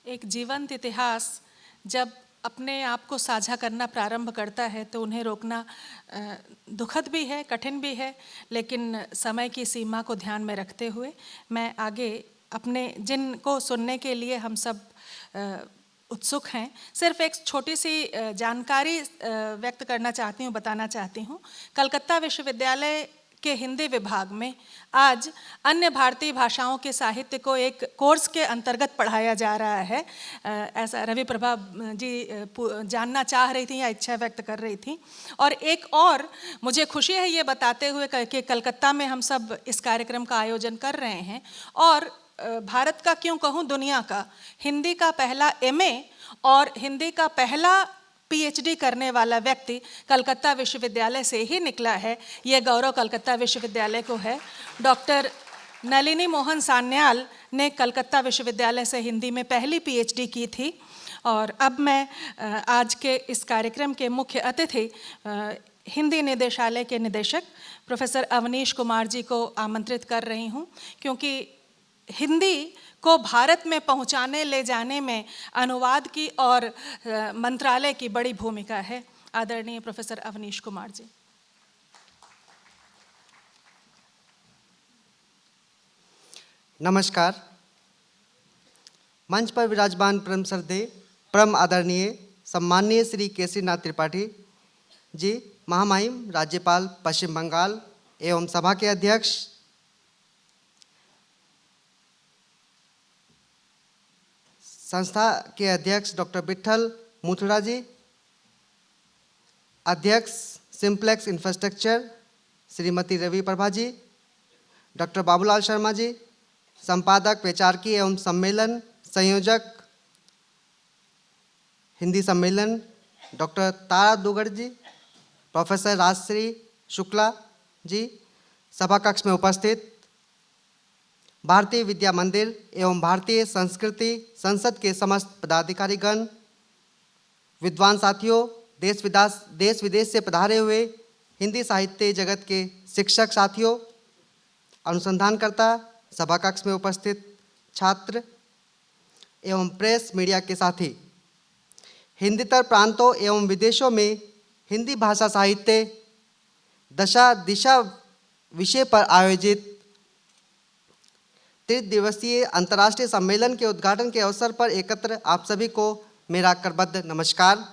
एक जीवंत इतिहास जब अपने आप को साझा करना प्रारंभ करता है तो उन्हें रोकना दुखद भी है, कठिन भी है, लेकिन समय की सीमा को ध्यान में रखते हुए मैं आगे अपने जिनको सुनने के लिए हम सब उत्सुक हैं, सिर्फ एक छोटी सी जानकारी व्यक्त करना चाहती हूँ, बताना चाहती हूँ। कलकत्ता विश्वविद्यालय के हिंदी विभाग में आज अन्य भारतीय भाषाओं के साहित्य को एक कोर्स के अंतर्गत पढ़ाया जा रहा है। ऐसा रवि प्रभा जी जानना चाह रही थी या इच्छा व्यक्त कर रही थी। और एक और मुझे खुशी है ये बताते हुए कि कलकत्ता में हम सब इस कार्यक्रम का आयोजन कर रहे हैं और भारत का क्यों कहूँ, दुनिया का हिंदी का पहला MA और हिंदी का पहला PhD करने वाला व्यक्ति कलकत्ता विश्वविद्यालय से ही निकला है। ये गौरव कलकत्ता विश्वविद्यालय को है। डॉक्टर नलिनी मोहन सान्याल ने कलकत्ता विश्वविद्यालय से हिंदी में पहली PhD की थी। और अब मैं आज के इस कार्यक्रम के मुख्य अतिथि हिंदी निदेशालय के निदेशक प्रोफेसर अवनीश कुमार जी को आमंत्रित कर रही हूँ, क्योंकि हिंदी को भारत में पहुंचाने ले जाने में अनुवाद की और मंत्रालय की बड़ी भूमिका है। आदरणीय प्रोफेसर अवनीश कुमार जी। नमस्कार। मंच पर विराजमान परम श्रद्धेय, परम आदरणीय, सम्माननीय श्री केसरीनाथ त्रिपाठी जी, महामहिम राज्यपाल पश्चिम बंगाल एवं सभा के अध्यक्ष, संस्था के अध्यक्ष डॉक्टर विट्ठल मुथुरा जी, अध्यक्ष simplex infrastructure Shrimati Ravi Prabha ji, doctor Babulal Sharma ji, संपादक वैचारिकी एवं सम्मेलन संयोजक हिंदी सम्मेलन डॉक्टर तारा दुगड़ जी, प्रोफेसर राजश्री शुक्ला जी, सभा कक्ष में उपस्थित भारतीय विद्या मंदिर एवं भारतीय संस्कृति संसद के समस्त पदाधिकारीगण, विद्वान साथियों, देश विदेश से पधारे हुए हिंदी साहित्य जगत के शिक्षक साथियों, अनुसंधानकर्ता, सभा कक्ष में उपस्थित छात्र एवं प्रेस मीडिया के साथी, हिंदीतर प्रांतों एवं विदेशों में हिंदी भाषा साहित्य दशा दिशा विषय पर आयोजित 3 दिवसीय अंतर्राष्ट्रीय सम्मेलन के उद्घाटन के अवसर पर एकत्र आप सभी को मेरा करबद्ध नमस्कार।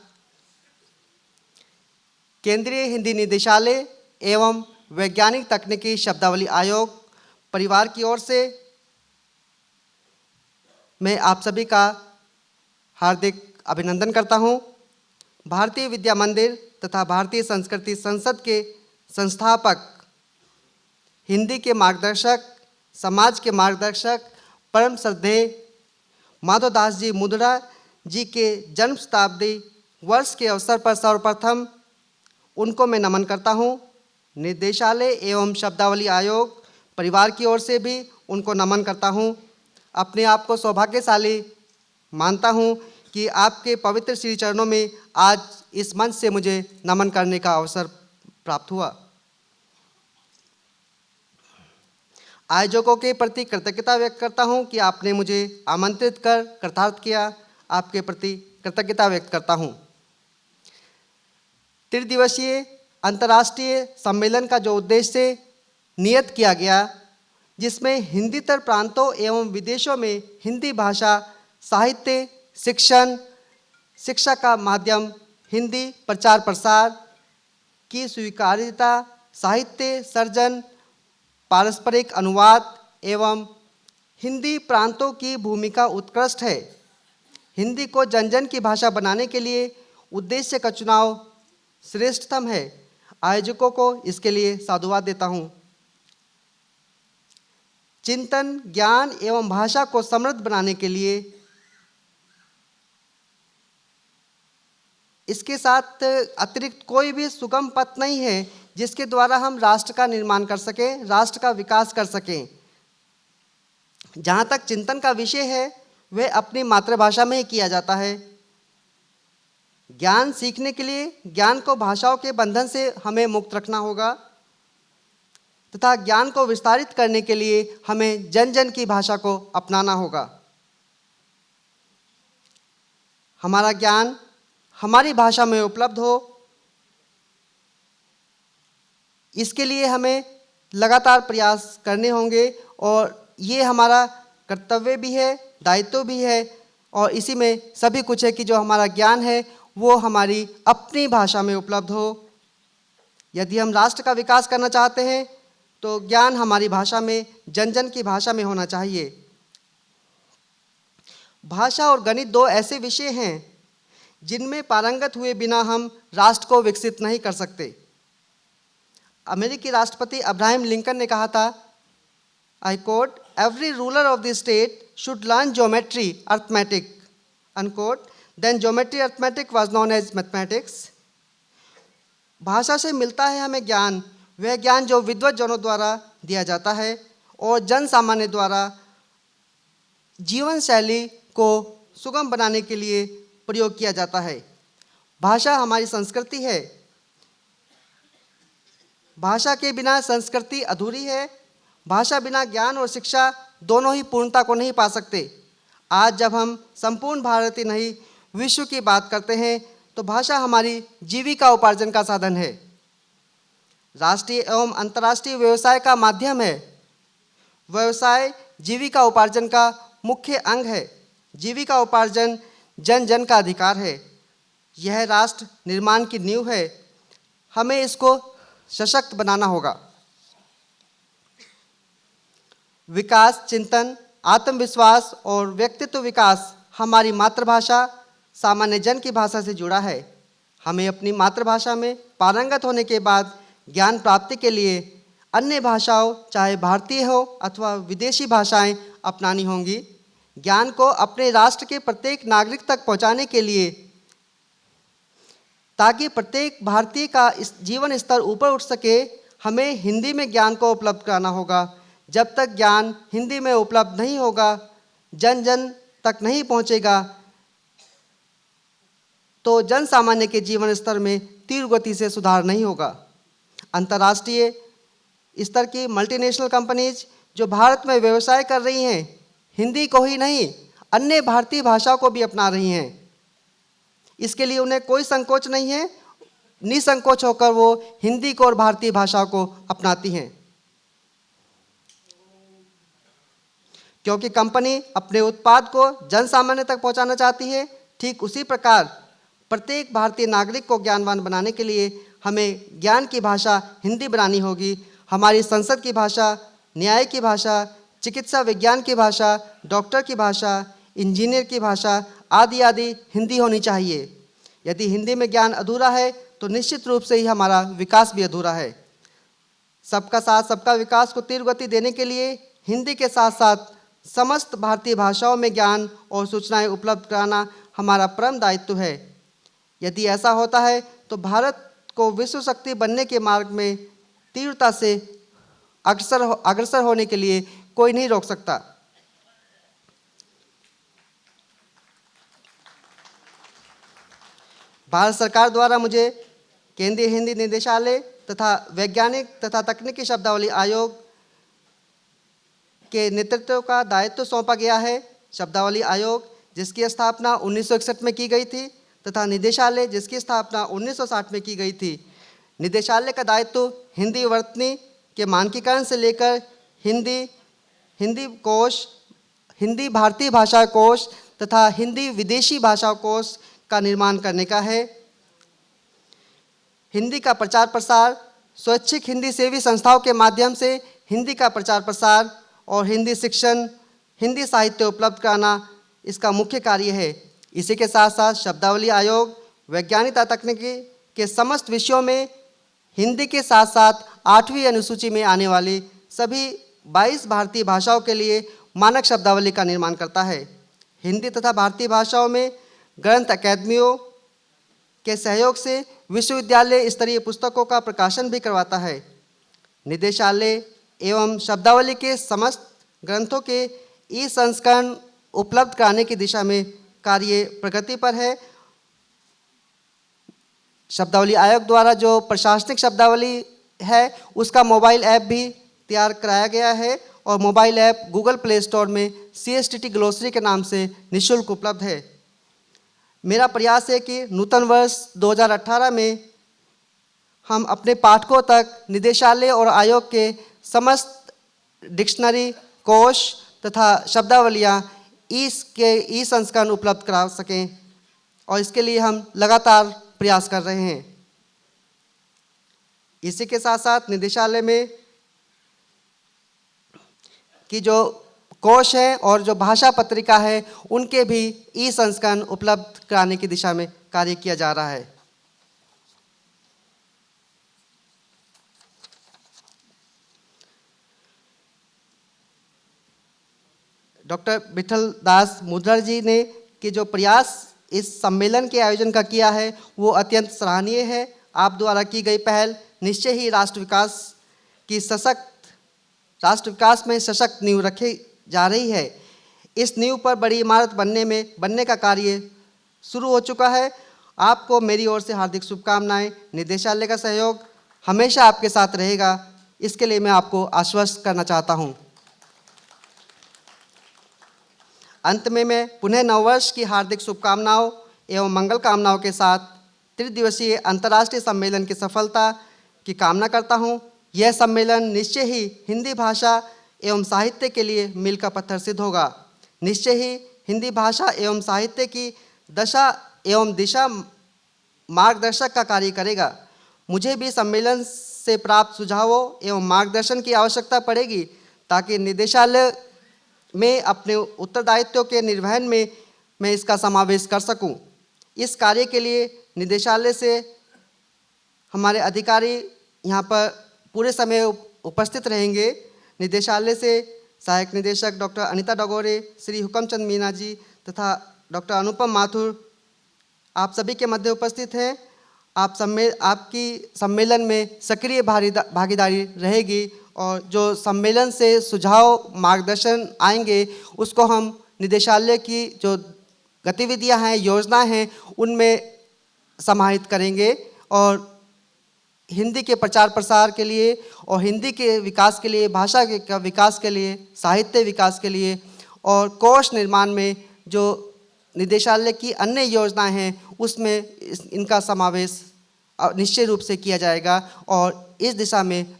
केंद्रीय हिंदी निदेशालय एवं वैज्ञानिक तकनीकी शब्दावली आयोग परिवार की ओर से मैं आप सभी का हार्दिक अभिनंदन करता हूं। भारतीय विद्या मंदिर तथा भारतीय संस्कृति संसद के संस्थापक, हिंदी के मार्गदर्शक, समाज के मार्गदर्शक, परम श्रद्धेय माधवदास जी मुंदड़ा जी के जन्म शताब्दी वर्ष के अवसर पर सर्वप्रथम उनको मैं नमन करता हूं। निदेशालय एवं शब्दावली आयोग परिवार की ओर से भी उनको नमन करता हूं। अपने आप को सौभाग्यशाली मानता हूं कि आपके पवित्र श्री चरणों में आज इस मंच से मुझे नमन करने का अवसर प्राप्त हुआ। आयोजकों के प्रति कृतज्ञता व्यक्त करता हूं कि आपने मुझे आमंत्रित कर कृतार्थ किया। आपके प्रति कृतज्ञता व्यक्त करता हूं। 3 दिवसीय अंतर्राष्ट्रीय सम्मेलन का जो उद्देश्य नियत किया गया, जिसमें हिंदीतर प्रांतों एवं विदेशों में हिंदी भाषा साहित्य शिक्षण, शिक्षा का माध्यम हिंदी प्रचार प्रसार की स्वीकार्यता, साहित्य सर्जन, पारस्परिक अनुवाद एवं हिंदी प्रांतों की भूमिका उत्कृष्ट है। हिंदी को जन जन की भाषा बनाने के लिए उद्देश्य का चुनाव श्रेष्ठतम है। आयोजकों को इसके लिए साधुवाद देता हूँ। चिंतन, ज्ञान एवं भाषा को समृद्ध बनाने के लिए इसके साथ अतिरिक्त कोई भी सुगम पथ नहीं है जिसके द्वारा हम राष्ट्र का निर्माण कर सकें, राष्ट्र का विकास कर सकें। जहाँ तक चिंतन का विषय है वह अपनी मातृभाषा में ही किया जाता है। ज्ञान सीखने के लिए ज्ञान को भाषाओं के बंधन से हमें मुक्त रखना होगा तथा ज्ञान को विस्तारित करने के लिए हमें जन जन की भाषा को अपनाना होगा। हमारा ज्ञान हमारी भाषा में उपलब्ध हो। इसके लिए हमें लगातार प्रयास करने होंगे और ये हमारा कर्तव्य भी है, दायित्व भी है और इसी में सभी कुछ है कि जो हमारा ज्ञान है वो हमारी अपनी भाषा में उपलब्ध हो। यदि हम राष्ट्र का विकास करना चाहते हैं तो ज्ञान हमारी भाषा में, जन जन की भाषा में होना चाहिए। भाषा और गणित दो ऐसे विषय हैं जिनमें पारंगत हुए बिना हम राष्ट्र को विकसित नहीं कर सकते। अमेरिकी राष्ट्रपति अब्राहम लिंकन ने कहा था, I quote, every ruler of the state should learn geometry arithmetic, unquote, then geometry arithmetic was known as mathematics. भाषा से मिलता है हमें ज्ञान, वह ज्ञान जो विद्वत जनों द्वारा दिया जाता है और जन सामान्य द्वारा जीवन शैली को सुगम बनाने के लिए प्रयोग किया जाता है। भाषा हमारी संस्कृति है। भाषा के बिना संस्कृति अधूरी है। भाषा बिना ज्ञान और शिक्षा दोनों ही पूर्णता को नहीं पा सकते। आज जब हम संपूर्ण भारतीय नहीं विश्व की बात करते हैं तो भाषा हमारी जीविका उपार्जन का साधन है, राष्ट्रीय एवं अंतर्राष्ट्रीय व्यवसाय का माध्यम है। व्यवसाय जीविका उपार्जन का मुख्य अंग है। जीविका उपार्जन जन जन का अधिकार है। यह राष्ट्र निर्माण की नींव है। हमें इसको सशक्त बनाना होगा। विकास चिंतन, आत्मविश्वास और व्यक्तित्व विकास हमारी मातृभाषा, सामान्य जन की भाषा से जुड़ा है। हमें अपनी मातृभाषा में पारंगत होने के बाद ज्ञान प्राप्ति के लिए अन्य भाषाओं, चाहे भारतीय हो अथवा विदेशी भाषाएं, अपनानी होंगी। ज्ञान को अपने राष्ट्र के प्रत्येक नागरिक तक पहुंचाने के लिए, ताकि प्रत्येक भारतीय का इस जीवन स्तर ऊपर उठ सके, हमें हिंदी में ज्ञान को उपलब्ध कराना होगा। जब तक ज्ञान हिंदी में उपलब्ध नहीं होगा, जन जन तक नहीं पहुंचेगा, तो जन सामान्य के जीवन स्तर में तीव्र गति से सुधार नहीं होगा। अंतर्राष्ट्रीय स्तर की मल्टीनेशनल कंपनीज जो भारत में व्यवसाय कर रही हैं, हिंदी को ही नहीं अन्य भारतीय भाषाओं को भी अपना रही हैं। इसके लिए उन्हें कोई संकोच नहीं है। निसंकोच होकर वो हिंदी को और भारतीय भाषाओं को अपनाती हैं, क्योंकि कंपनी अपने उत्पाद को जन सामान्य तक पहुंचाना चाहती है। ठीक उसी प्रकार प्रत्येक भारतीय नागरिक को ज्ञानवान बनाने के लिए हमें ज्ञान की भाषा हिंदी बनानी होगी। हमारी संसद की भाषा, न्याय की भाषा, चिकित्सा विज्ञान की भाषा, डॉक्टर की भाषा, इंजीनियर की भाषा आदि आदि हिंदी होनी चाहिए। यदि हिंदी में ज्ञान अधूरा है तो निश्चित रूप से ही हमारा विकास भी अधूरा है। सबका साथ सबका विकास को तीव्र गति देने के लिए हिंदी के साथ साथ समस्त भारतीय भाषाओं में ज्ञान और सूचनाएं उपलब्ध कराना हमारा परम दायित्व है। यदि ऐसा होता है तो भारत को विश्व शक्ति बनने के मार्ग में तीव्रता से अग्रसर होने के लिए कोई नहीं रोक सकता। भारत सरकार द्वारा मुझे केंद्रीय हिंदी निदेशालय तथा वैज्ञानिक तथा तकनीकी शब्दावली आयोग के नेतृत्व का दायित्व सौंपा गया है। शब्दावली आयोग जिसकी स्थापना 1961 में की गई थी तथा निदेशालय जिसकी स्थापना 1960 में की गई थी। निदेशालय का दायित्व हिंदी वर्तनी के मानकीकरण से लेकर हिंदी कोश, हिंदी भारतीय भाषा कोश तथा हिंदी विदेशी भाषा कोश का निर्माण करने का है। हिंदी का प्रचार प्रसार, स्वैच्छिक हिंदी सेवी संस्थाओं के माध्यम से हिंदी का प्रचार प्रसार और हिंदी शिक्षण, हिंदी साहित्य उपलब्ध कराना इसका मुख्य कार्य है। इसी के साथ साथ शब्दावली आयोग वैज्ञानिक तथा तकनीकी के समस्त विषयों में हिंदी के साथ साथ 8वीं अनुसूची में आने वाली सभी 22 भारतीय भाषाओं के लिए मानक शब्दावली का निर्माण करता है। हिंदी तथा भारतीय भाषाओं में ग्रंथ अकादमियों के सहयोग से विश्वविद्यालय स्तरीय पुस्तकों का प्रकाशन भी करवाता है। निदेशालय एवं शब्दावली के समस्त ग्रंथों के ई संस्करण उपलब्ध कराने की दिशा में कार्य प्रगति पर है। शब्दावली आयोग द्वारा जो प्रशासनिक शब्दावली है उसका मोबाइल ऐप भी तैयार कराया गया है और mobile app Google play store में CSTT ग्लोसरी के नाम से निःशुल्क उपलब्ध है। मेरा प्रयास है कि नूतन वर्ष 2018 में हम अपने पाठकों तक निदेशालय और आयोग के समस्त डिक्शनरी, कोश तथा शब्दावलियाँ ई संस्करण उपलब्ध करा सकें, और इसके लिए हम लगातार प्रयास कर रहे हैं। इसी के साथ साथ निदेशालय में की जो कोश है और जो भाषा पत्रिका है उनके भी ई संस्करण उपलब्ध कराने की दिशा में कार्य किया जा रहा है। डॉक्टर विठल दास मुद्रा जी ने कि जो प्रयास इस सम्मेलन के आयोजन का किया है वो अत्यंत सराहनीय है। आप द्वारा की गई पहल निश्चय ही राष्ट्र विकास में सशक्त नींव रखी जा रही है। इस नींव पर बड़ी इमारत बनने का कार्य शुरू हो चुका है। आपको मेरी ओर से हार्दिक शुभकामनाएं। निदेशालय का सहयोग हमेशा आपके साथ रहेगा, इसके लिए मैं आपको आश्वस्त करना चाहता हूं। अंत में मैं पुनः नववर्ष की हार्दिक शुभकामनाओं एवं मंगल कामनाओं के साथ त्रिदिवसीय अंतर्राष्ट्रीय सम्मेलन की सफलता की कामना करता हूं। यह सम्मेलन निश्चय ही हिंदी भाषा एवं साहित्य के लिए मील का पत्थर सिद्ध होगा। निश्चय ही हिंदी भाषा एवं साहित्य की दशा एवं दिशा मार्गदर्शक का कार्य करेगा। मुझे भी सम्मेलन से प्राप्त सुझावों एवं मार्गदर्शन की आवश्यकता पड़ेगी ताकि निदेशालय में अपने उत्तरदायित्व के निर्वहन में मैं इसका समावेश कर सकूं। इस कार्य के लिए निदेशालय से हमारे अधिकारी यहाँ पर पूरे समय उपस्थित रहेंगे। निदेशालय से सहायक निदेशक डॉक्टर अनीता डगोरे, श्री हुकमचंद मीना जी तथा डॉक्टर अनुपम माथुर आप सभी के मध्य उपस्थित हैं। आपकी सम्मेलन में सक्रिय भागीदारी रहेगी और जो सम्मेलन से सुझाव मार्गदर्शन आएंगे उसको हम निदेशालय की जो गतिविधियां हैं, योजनाएं हैं, उनमें समाहित करेंगे और हिंदी के प्रचार प्रसार के लिए और हिंदी के विकास के लिए, भाषा के विकास के लिए, साहित्य विकास के लिए और कोश निर्माण में जो निदेशालय की अन्य योजनाएं हैं उसमें इनका समावेश निश्चित रूप से किया जाएगा और इस दिशा में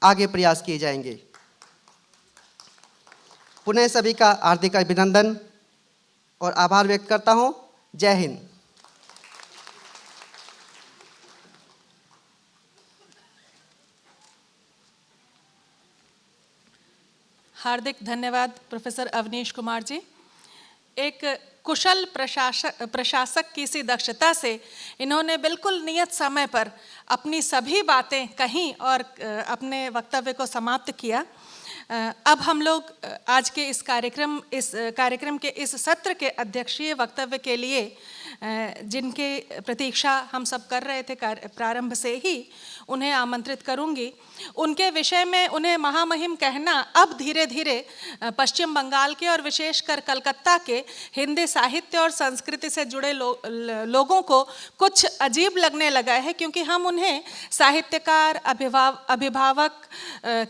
आगे प्रयास किए जाएंगे। पुनः सभी का हार्दिक अभिनंदन और आभार व्यक्त करता हूं। जय हिंद। हार्दिक धन्यवाद प्रोफेसर अवनीश कुमार जी। एक कुशल प्रशासक की सी दक्षता से इन्होंने बिल्कुल नियत समय पर अपनी सभी बातें कहीं और अपने वक्तव्य को समाप्त किया। अब हम लोग आज के इस कार्यक्रम के इस सत्र के अध्यक्षीय वक्तव्य के लिए जिनके प्रतीक्षा हम सब कर रहे थे प्रारंभ से ही, उन्हें आमंत्रित करूंगी। उनके विषय में उन्हें महामहिम कहना अब धीरे धीरे पश्चिम बंगाल के और विशेषकर कलकत्ता के हिंदी साहित्य और संस्कृति से जुड़े लोगों को कुछ अजीब लगने लगा है, क्योंकि हम उन्हें साहित्यकार, अभिभावक,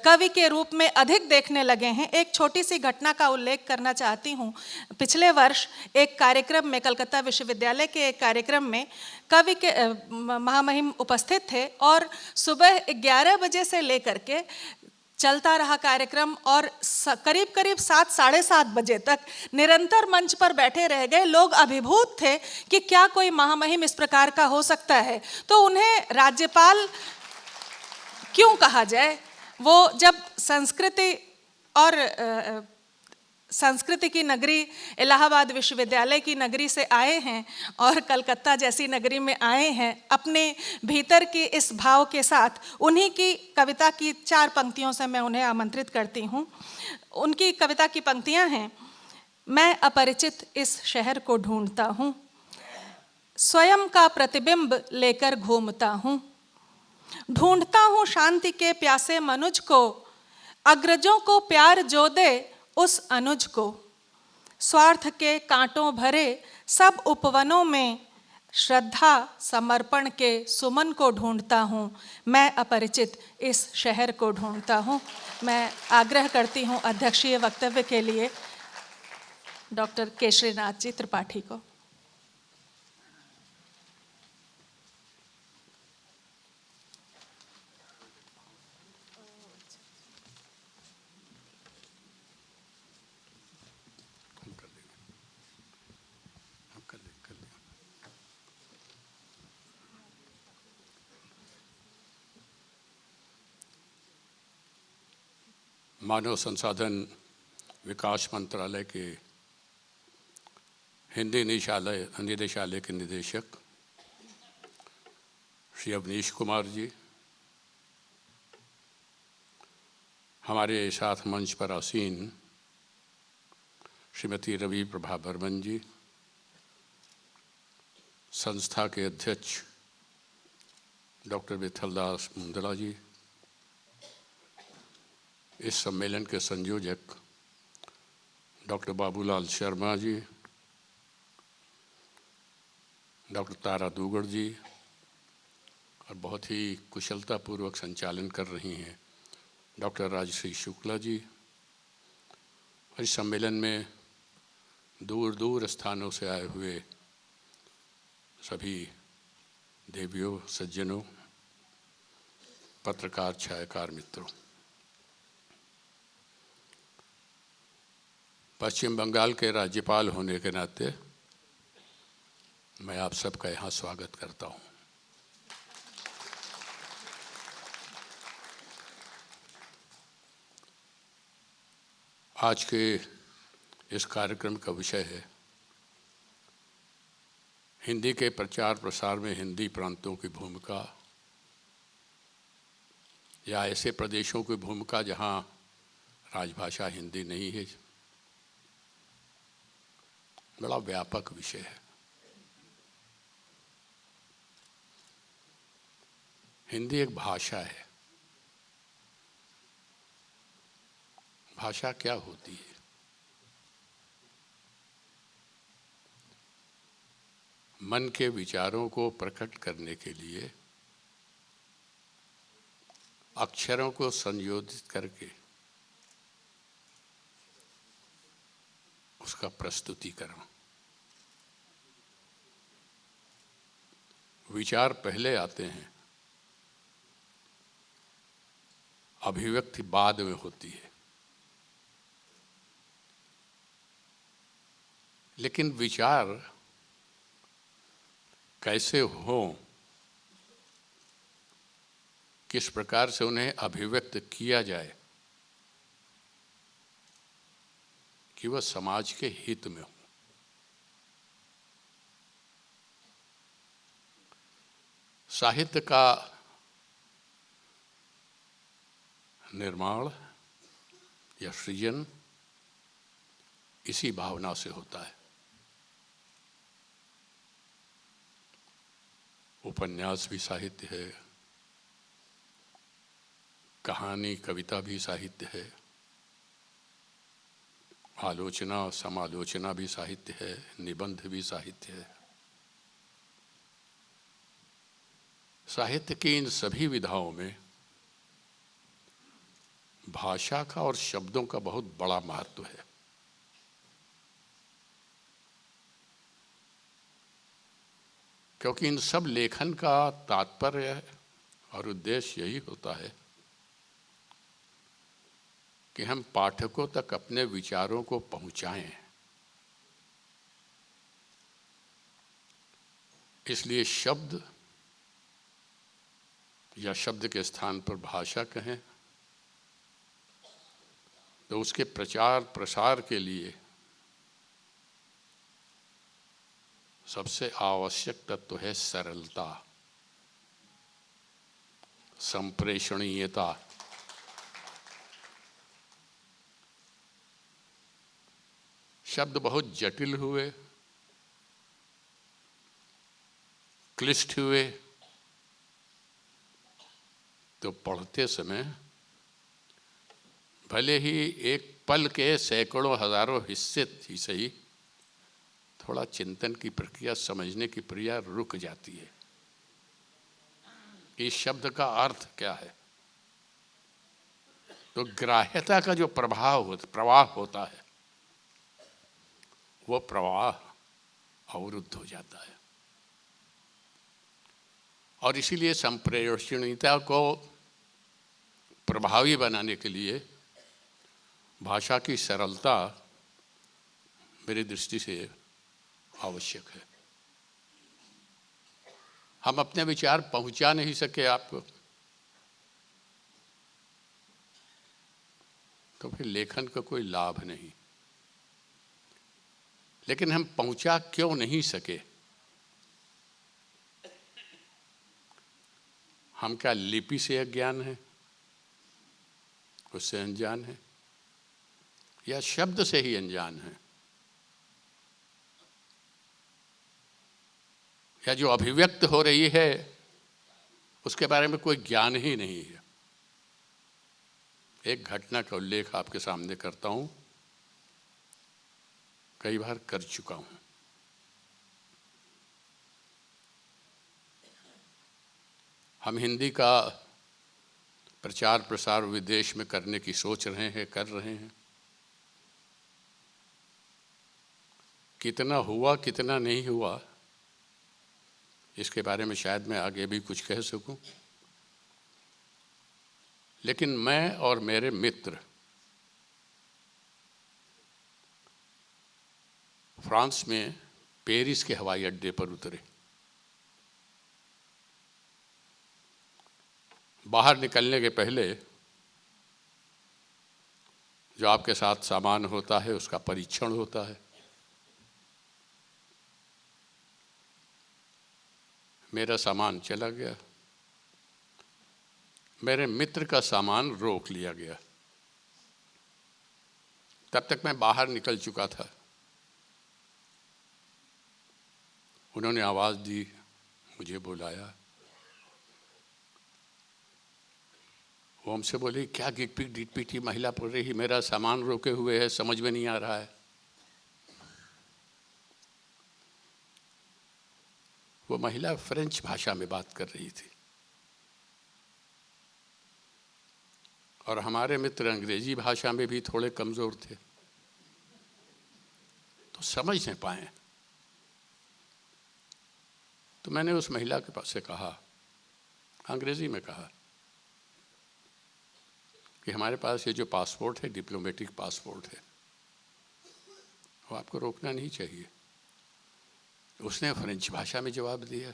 कवि के रूप में अधिक देखने लगे हैं। एक छोटी सी घटना का उल्लेख करना चाहती हूँ। पिछले वर्ष एक कार्यक्रम में, कलकत्ता विश्वविद्यालय के एक कार्यक्रम में कवि के महामहिम उपस्थित थे और सुबह 11 बजे से लेकर के चलता रहा कार्यक्रम और करीब करीब 7, साढ़े 7 बजे तक निरंतर मंच पर बैठे रह गए। लोग अभिभूत थे कि क्या कोई महामहिम इस प्रकार का हो सकता है। तो उन्हें राज्यपाल क्यों कहा जाए? वो जब संस्कृति की नगरी इलाहाबाद विश्वविद्यालय की नगरी से आए हैं और कलकत्ता जैसी नगरी में आए हैं, अपने भीतर की इस भाव के साथ उन्हीं की कविता की 4 पंक्तियों से मैं उन्हें आमंत्रित करती हूँ। उनकी कविता की पंक्तियाँ हैं। मैं अपरिचित इस शहर को ढूंढता हूँ, स्वयं का प्रतिबिंब लेकर घूमता हूँ, ढूंढता हूँ शांति के प्यासे मनुज को, अग्रजों को प्यार जो दे उस अनुज को, स्वार्थ के कांटों भरे सब उपवनों में श्रद्धा समर्पण के सुमन को ढूंढता हूँ, मैं अपरिचित इस शहर को ढूंढता हूँ। मैं आग्रह करती हूँ अध्यक्षीय वक्तव्य के लिए डॉक्टर केशरीनाथ जी त्रिपाठी को। मानव संसाधन विकास मंत्रालय के हिंदी निदेशालय के निदेशक श्री अवनीश कुमार जी, हमारे साथ मंच पर आसीन श्रीमती रवि प्रभा बर्मन जी, संस्था के अध्यक्ष डॉक्टर विठलदास मुंदला जी, इस सम्मेलन के संयोजक डॉक्टर बाबूलाल शर्मा जी, डॉक्टर तारा दुगड़ जी, और बहुत ही कुशलतापूर्वक संचालन कर रही हैं डॉक्टर राजश्री शुक्ला जी। और इस सम्मेलन में दूर दूर स्थानों से आए हुए सभी देवियों, सज्जनों, पत्रकार, छायाकार मित्रों, पश्चिम बंगाल के राज्यपाल होने के नाते मैं आप सबका यहाँ स्वागत करता हूँ। आज के इस कार्यक्रम का विषय है हिंदी के प्रचार प्रसार में हिंदी प्रांतों की भूमिका, या ऐसे प्रदेशों की भूमिका जहाँ राजभाषा हिंदी नहीं है। बड़ा व्यापक विषय है। हिंदी एक भाषा है। भाषा क्या होती है? मन के विचारों को प्रकट करने के लिए अक्षरों को संयोजित करके उसका प्रस्तुतिकरण। विचार पहले आते हैं, अभिव्यक्ति बाद में होती है। लेकिन विचार कैसे हो, किस प्रकार से उन्हें अभिव्यक्त किया जाए कि वह समाज के हित में हो। साहित्य का निर्माण या सृजन इसी भावना से होता है। उपन्यास भी साहित्य है, कहानी कविता भी साहित्य है, आलोचना समालोचना भी साहित्य है, निबंध भी साहित्य है। साहित्य की इन सभी विधाओं में भाषा का और शब्दों का बहुत बड़ा महत्व है। क्योंकि इन सब लेखन का तात्पर्य और उद्देश्य यही होता है कि हम पाठकों तक अपने विचारों को पहुंचाएं। इसलिए शब्द या शब्द के स्थान पर भाषा कहें तो उसके प्रचार प्रसार के लिए सबसे आवश्यक तत्व है सरलता, संप्रेषणीयता। शब्द बहुत जटिल हुए, क्लिष्ट हुए तो पढ़ते समय भले ही एक पल के सैकड़ों हजारों हिस्से ही सही, थोड़ा चिंतन की प्रक्रिया, समझने की प्रक्रिया रुक जाती है। इस शब्द का अर्थ क्या है? तो ग्राह्यता का जो प्रवाह होता है, वो प्रवाह अवरुद्ध हो जाता है। और इसीलिए संप्रेषणीयता को प्रभावी बनाने के लिए भाषा की सरलता मेरी दृष्टि से आवश्यक है। हम अपने विचार पहुंचा नहीं सके आपको तो फिर लेखन का कोई लाभ नहीं। लेकिन हम पहुंचा क्यों नहीं सके? हम क्या लिपि से अज्ञान है, उससे अनजान है, या शब्द से ही अनजान है, या जो अभिव्यक्त हो रही है उसके बारे में कोई ज्ञान ही नहीं है? एक घटना का उल्लेख आपके सामने करता हूं, कई बार कर चुका हूं। हम हिंदी का प्रचार प्रसार विदेश में करने की सोच रहे हैं, कर रहे हैं। कितना हुआ कितना नहीं हुआ इसके बारे में शायद मैं आगे भी कुछ कह सकूं। लेकिन मैं और मेरे मित्र फ्रांस में पेरिस के हवाई अड्डे पर उतरे। बाहर निकलने के पहले जो आपके साथ सामान होता है उसका परीक्षण होता है। मेरा सामान चला गया, मेरे मित्र का सामान रोक लिया गया। तब तक मैं बाहर निकल चुका था। उन्होंने आवाज़ दी, मुझे बुलाया। वो हमसे बोली, क्या गिटपिट डिटपिटी महिला पड़ रही, मेरा सामान रोके हुए है, समझ में नहीं आ रहा है। वो महिला फ्रेंच भाषा में बात कर रही थी और हमारे मित्र अंग्रेजी भाषा में भी थोड़े कमज़ोर थे, तो समझ नहीं पाए। तो मैंने उस महिला के पास से कहा, अंग्रेजी में कहा कि हमारे पास ये जो पासपोर्ट है, डिप्लोमेटिक पासपोर्ट है, वो आपको रोकना नहीं चाहिए। उसने फ्रेंच भाषा में जवाब दिया।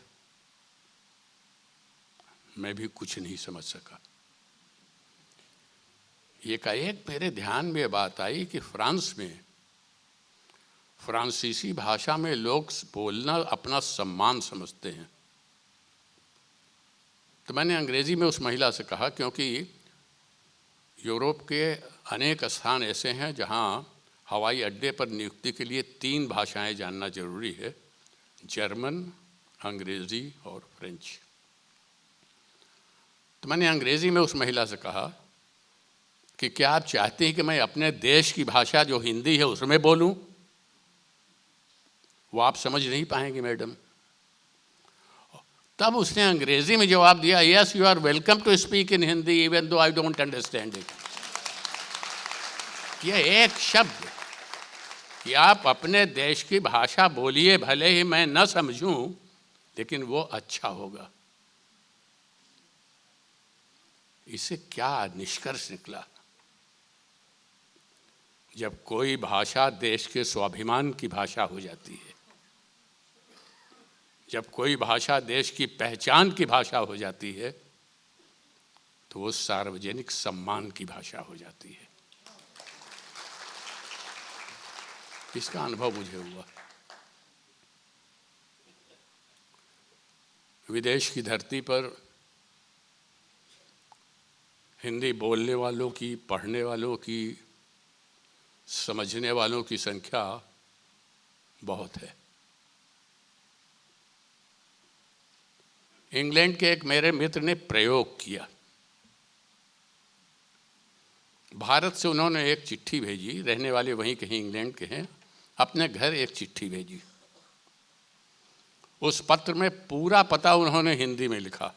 मैं भी कुछ नहीं समझ सका। एकाएक मेरे ध्यान में बात आई कि फ्रांस में फ्रांसीसी भाषा में लोग बोलना अपना सम्मान समझते हैं। तो मैंने अंग्रेजी में उस महिला से कहा, क्योंकि यूरोप के अनेक स्थान ऐसे हैं जहां हवाई अड्डे पर नियुक्ति के लिए 3 भाषाएं जानना जरूरी है, जर्मन, अंग्रेजी और फ्रेंच। तो मैंने अंग्रेजी में उस महिला से कहा कि क्या आप चाहते हैं कि मैं अपने देश की भाषा जो हिंदी है उसमें बोलूं? वो आप समझ नहीं पाएंगे मैडम। तब उसने अंग्रेजी में जवाब दिया, yes you are welcome to speak in Hindi even though I don't understand it. ये एक शब्द कि आप अपने देश की भाषा बोलिए, भले ही मैं न समझूं, लेकिन वो अच्छा होगा। इससे क्या निष्कर्ष निकला? जब कोई भाषा देश के स्वाभिमान की भाषा हो जाती है, जब कोई भाषा देश की पहचान की भाषा हो जाती है, तो वो सार्वजनिक सम्मान की भाषा हो जाती है। इसका अनुभव मुझे हुआ। विदेश की धरती पर हिंदी बोलने वालों की, पढ़ने वालों की, समझने वालों की संख्या बहुत है। इंग्लैंड के एक मेरे मित्र ने प्रयोग किया। भारत से उन्होंने एक चिट्ठी भेजी, रहने वाले वहीं कहीं इंग्लैंड के हैं, अपने घर एक चिट्ठी भेजी। उस पत्र में पूरा पता उन्होंने हिंदी में लिखा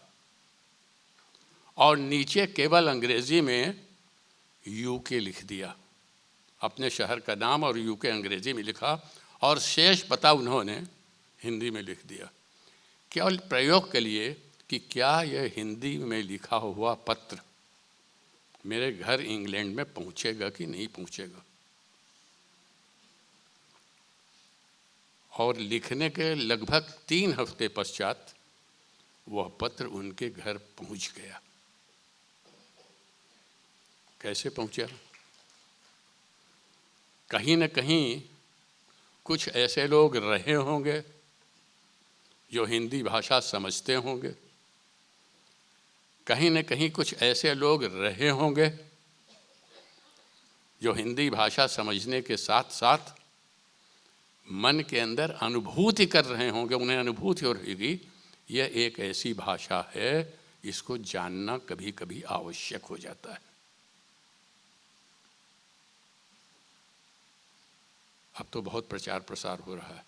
और नीचे केवल अंग्रेजी में यूके लिख दिया। अपने शहर का नाम और यूके अंग्रेजी में लिखा और शेष पता उन्होंने हिंदी में लिख दिया, केवल प्रयोग के लिए कि क्या यह हिंदी में लिखा हुआ पत्र मेरे घर इंग्लैंड में पहुंचेगा कि नहीं पहुंचेगा। और लिखने के लगभग 3 हफ्ते पश्चात वह पत्र उनके घर पहुंच गया। कैसे पहुंचा? कहीं न कहीं कुछ ऐसे लोग रहे होंगे जो हिंदी भाषा समझते होंगे, कहीं न कहीं कुछ ऐसे लोग रहे होंगे जो हिंदी भाषा समझने के साथ साथ मन के अंदर अनुभूति कर रहे होंगे, उन्हें अनुभूति हो रहेगी यह एक ऐसी भाषा है, इसको जानना कभी कभी आवश्यक हो जाता है। अब तो बहुत प्रचार प्रसार हो रहा है।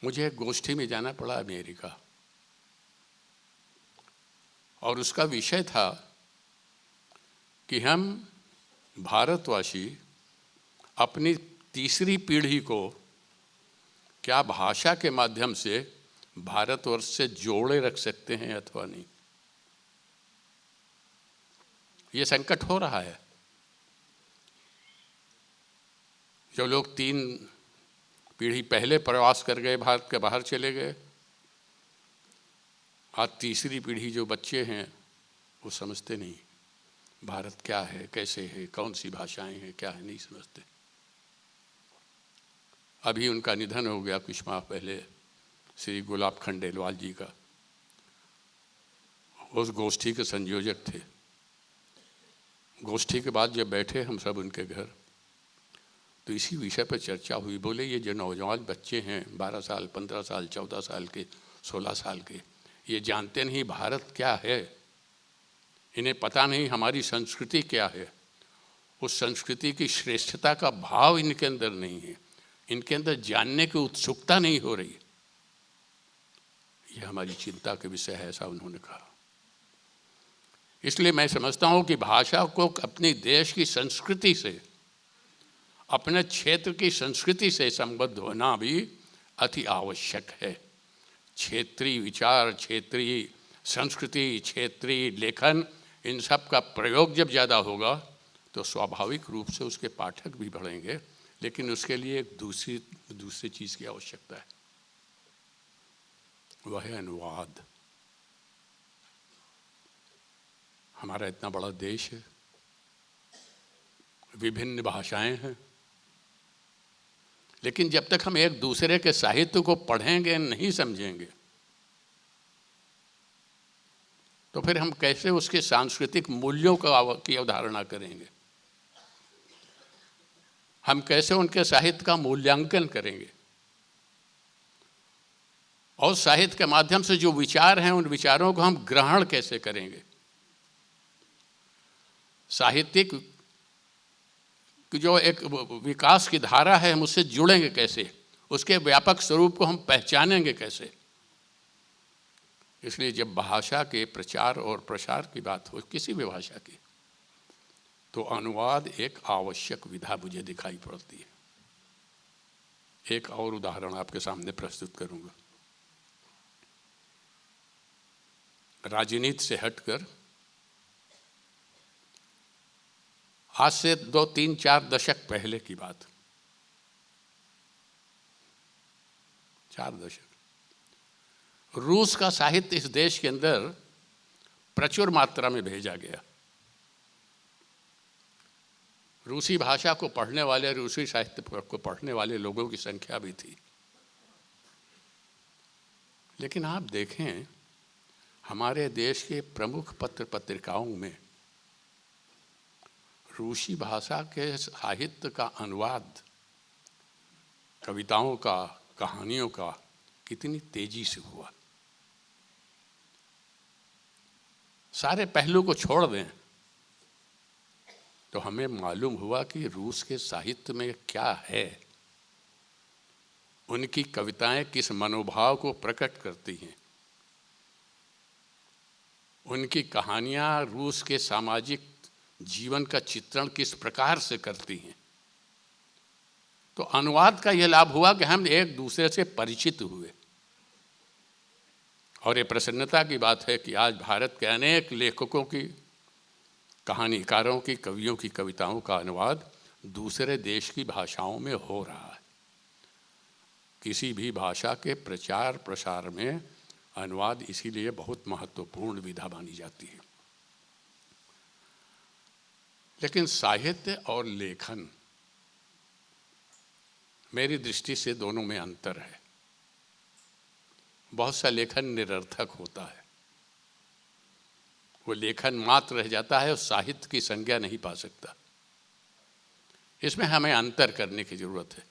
मुझे एक गोष्ठी में जाना पड़ा अमेरिका, और उसका विषय था कि हम भारतवासी अपनी तीसरी पीढ़ी को क्या भाषा के माध्यम से भारतवर्ष से जोड़े रख सकते हैं अथवा नहीं। ये संकट हो रहा है। जो लोग 3 पीढ़ी पहले प्रवास कर गए, भारत के बाहर चले गए, आज तीसरी पीढ़ी जो बच्चे हैं वो समझते नहीं भारत क्या है, कैसे है, कौन सी भाषाएं हैं, क्या है, नहीं समझते। अभी उनका निधन हो गया कुछ माह पहले, श्री गुलाब खंडेलवाल जी का। उस गोष्ठी के संयोजक थे। गोष्ठी के बाद जब बैठे हम सब उनके घर, तो इसी विषय पर चर्चा हुई। बोले ये जो नौजवान बच्चे हैं 12 साल, 15 साल, 14 साल के, 16 साल के, ये जानते नहीं भारत क्या है, इन्हें पता नहीं हमारी संस्कृति क्या है, उस संस्कृति की श्रेष्ठता का भाव इनके अंदर नहीं है, इनके अंदर जानने की उत्सुकता नहीं हो रही। यह हमारी चिंता के विषय है, ऐसा उन्होंने कहा। इसलिए मैं समझता हूँ कि भाषा को अपने देश की संस्कृति से, अपने क्षेत्र की संस्कृति से संबद्ध होना भी अति आवश्यक है। क्षेत्रीय विचार, क्षेत्रीय संस्कृति, क्षेत्रीय लेखन, इन सब का प्रयोग जब ज़्यादा होगा तो स्वाभाविक रूप से उसके पाठक भी बढ़ेंगे, लेकिन उसके लिए एक दूसरी चीज़ की आवश्यकता है, वह है अनुवाद। हमारा इतना बड़ा देश है, विभिन्न भाषाएं हैं, लेकिन जब तक हम एक दूसरे के साहित्य को पढ़ेंगे, नहीं समझेंगे, तो फिर हम कैसे उसके सांस्कृतिक मूल्यों की अवधारणा करेंगे, हम कैसे उनके साहित्य का मूल्यांकन करेंगे, और साहित्य के माध्यम से जो विचार हैं उन विचारों को हम ग्रहण कैसे करेंगे। साहित्यिक जो एक विकास की धारा है हम उससे जुड़ेंगे कैसे, उसके व्यापक स्वरूप को हम पहचानेंगे कैसे। इसलिए जब भाषा के प्रचार और प्रसार की बात हो किसी भी भाषा की, तो अनुवाद एक आवश्यक विधा मुझे दिखाई पड़ती है। एक और उदाहरण आपके सामने प्रस्तुत करूंगा। राजनीति से हटकर आज से 2, 3, 4 दशक पहले की बात, 4 दशक, रूस का साहित्य इस देश के अंदर प्रचुर मात्रा में भेजा गया। रूसी भाषा को पढ़ने वाले, रूसी साहित्य को पढ़ने वाले लोगों की संख्या भी थी। लेकिन आप देखें हमारे देश के प्रमुख पत्र पत्रिकाओं में रूसी भाषा के साहित्य का अनुवाद, कविताओं का, कहानियों का कितनी तेजी से हुआ। सारे पहलू को छोड़ दें तो हमें मालूम हुआ कि रूस के साहित्य में क्या है, उनकी कविताएं किस मनोभाव को प्रकट करती हैं, उनकी कहानियां रूस के सामाजिक जीवन का चित्रण किस प्रकार से करती हैं। तो अनुवाद का यह लाभ हुआ कि हम एक दूसरे से परिचित हुए, और ये प्रसन्नता की बात है कि आज भारत के अनेक लेखकों की, कहानीकारों की, कवियों की कविताओं का अनुवाद दूसरे देश की भाषाओं में हो रहा है। किसी भी भाषा के प्रचार प्रसार में अनुवाद इसीलिए बहुत महत्वपूर्ण विधा मानी जाती है। लेकिन साहित्य और लेखन, मेरी दृष्टि से दोनों में अंतर है। बहुत सा लेखन निरर्थक होता है, वो लेखन मात्र रह जाता है और साहित्य की संज्ञा नहीं पा सकता। इसमें हमें अंतर करने की जरूरत है।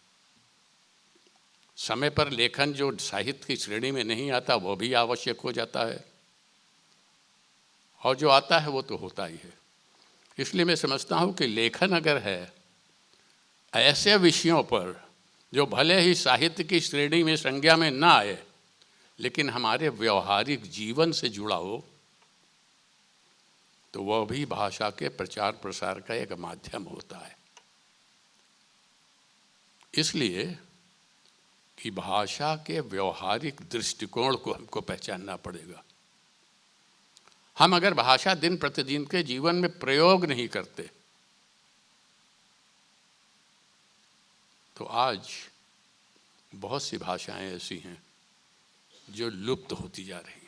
समय पर लेखन जो साहित्य की श्रेणी में नहीं आता वो भी आवश्यक हो जाता है, और जो आता है वो तो होता ही है। इसलिए मैं समझता हूँ कि लेखन अगर है ऐसे विषयों पर जो भले ही साहित्य की श्रेणी में संज्ञा में ना आए, लेकिन हमारे व्यवहारिक जीवन से जुड़ा हो, तो वह भी भाषा के प्रचार प्रसार का एक माध्यम होता है। इसलिए कि भाषा के व्यवहारिक दृष्टिकोण को हमको पहचानना पड़ेगा। हम अगर भाषा दिन प्रतिदिन के जीवन में प्रयोग नहीं करते तो आज बहुत सी भाषाएं ऐसी हैं जो लुप्त होती जा रही हैं।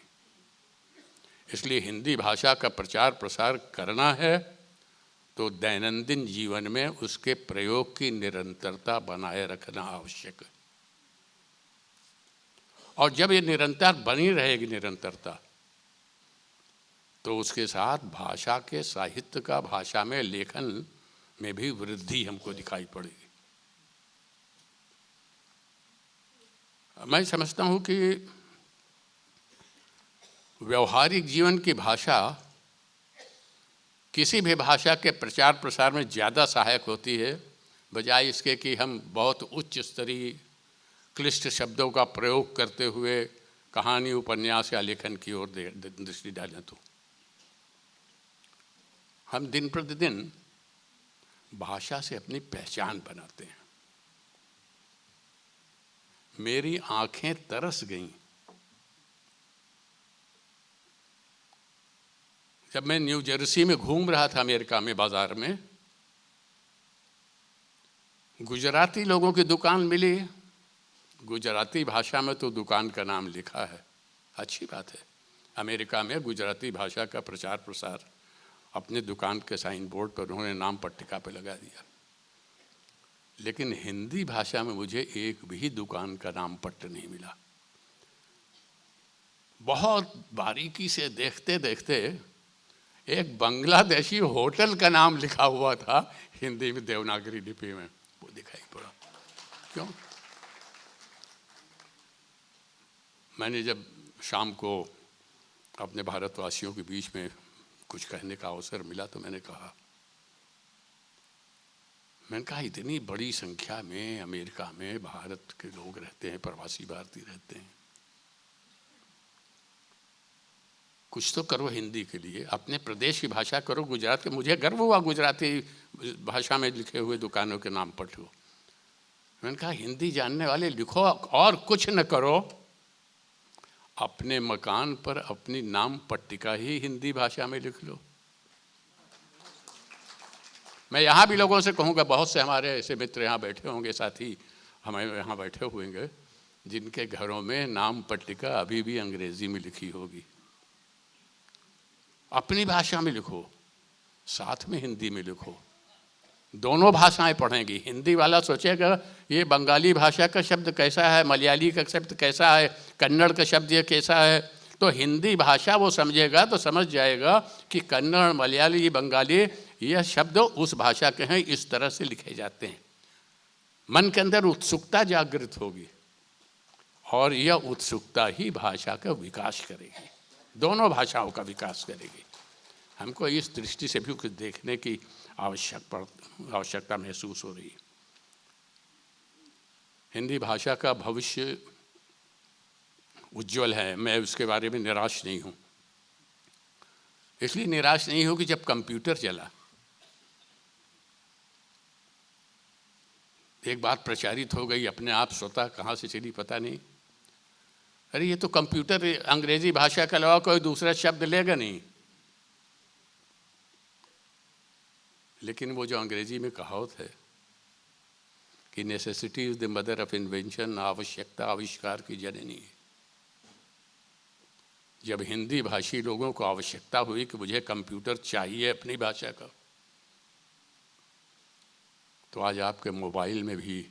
इसलिए हिंदी भाषा का प्रचार प्रसार करना है तो दैनंदिन जीवन में उसके प्रयोग की निरंतरता बनाए रखना आवश्यक है। और जब ये निरंतर बनी रहेगी निरंतरता, तो उसके साथ भाषा के साहित्य का, भाषा में लेखन में भी वृद्धि हमको दिखाई पड़ेगी। मैं समझता हूँ कि व्यवहारिक जीवन की भाषा किसी भी भाषा के प्रचार प्रसार में ज़्यादा सहायक होती है, बजाय इसके कि हम बहुत उच्च स्तरीय क्लिष्ट शब्दों का प्रयोग करते हुए कहानी, उपन्यास या लेखन की ओर दृष्टि डालें। तो हम दिन प्रतिदिन भाषा से अपनी पहचान बनाते हैं। मेरी आंखें तरस गईं जब मैं न्यू जर्सी में घूम रहा था, अमेरिका में, बाजार में गुजराती लोगों की दुकान मिली। गुजराती भाषा में तो दुकान का नाम लिखा है, अच्छी बात है। अमेरिका में गुजराती भाषा का प्रचार प्रसार अपने दुकान के साइन बोर्ड पर उन्होंने नाम पट्टिका पे लगा दिया। लेकिन हिंदी भाषा में मुझे एक भी दुकान का नाम पट्ट नहीं मिला। बहुत बारीकी से देखते देखते एक बांग्लादेशी होटल का नाम लिखा हुआ था हिंदी में, देवनागरी लिपि में, वो दिखाई पड़ा। क्यों? मैंने जब शाम को अपने भारतवासियों के बीच में कुछ कहने का अवसर मिला तो मैंने कहा इतनी बड़ी संख्या में अमेरिका में भारत के लोग रहते हैं, प्रवासी भारतीय रहते हैं, कुछ तो करो हिंदी के लिए, अपने प्रदेश की भाषा करो, गुजरात के। मुझे गर्व हुआ गुजराती भाषा में लिखे हुए दुकानों के नाम पढ़ो। मैंने कहा हिंदी जानने वाले लिखो, और कुछ न करो, अपने मकान पर अपनी नाम पट्टिका ही हिंदी भाषा में लिख लो। मैं यहाँ भी लोगों से कहूँगा, बहुत से हमारे ऐसे मित्र यहाँ बैठे होंगे, साथी हमारे यहाँ बैठे होंगे, जिनके घरों में नाम पट्टिका अभी भी अंग्रेजी में लिखी होगी। अपनी भाषा में लिखो, साथ में हिंदी में लिखो, दोनों भाषाएं पढ़ेंगी। हिंदी वाला सोचेगा ये बंगाली भाषा का शब्द कैसा है, मलयाली का शब्द कैसा है, कन्नड़ का शब्द ये कैसा है, तो हिंदी भाषा वो समझेगा तो समझ जाएगा कि कन्नड़, मलयाली, बंगाली ये शब्द उस भाषा के हैं, इस तरह से लिखे जाते हैं। मन के अंदर उत्सुकता जागृत होगी और यह उत्सुकता ही भाषा का विकास करेगी, दोनों भाषाओं का विकास करेगी। हमको इस दृष्टि से भी कुछ देखने की आवश्यकता महसूस हो रही है। हिंदी भाषा का भविष्य उज्जवल है, मैं उसके बारे में निराश नहीं हूँ। इसलिए निराश नहीं हूँ कि जब कंप्यूटर चला, एक बात प्रचारित हो गई अपने आप, स्वतः कहाँ से चली पता नहीं, अरे ये तो कंप्यूटर अंग्रेजी भाषा के अलावा कोई दूसरा शब्द लेगा नहीं। लेकिन वो जो अंग्रेजी में कहावत है कि necessity is the mother of invention, आवश्यकता आविष्कार की जननी है। जब हिंदी भाषी लोगों को आवश्यकता हुई कि मुझे कंप्यूटर चाहिए अपनी भाषा का, तो आज आपके मोबाइल में भी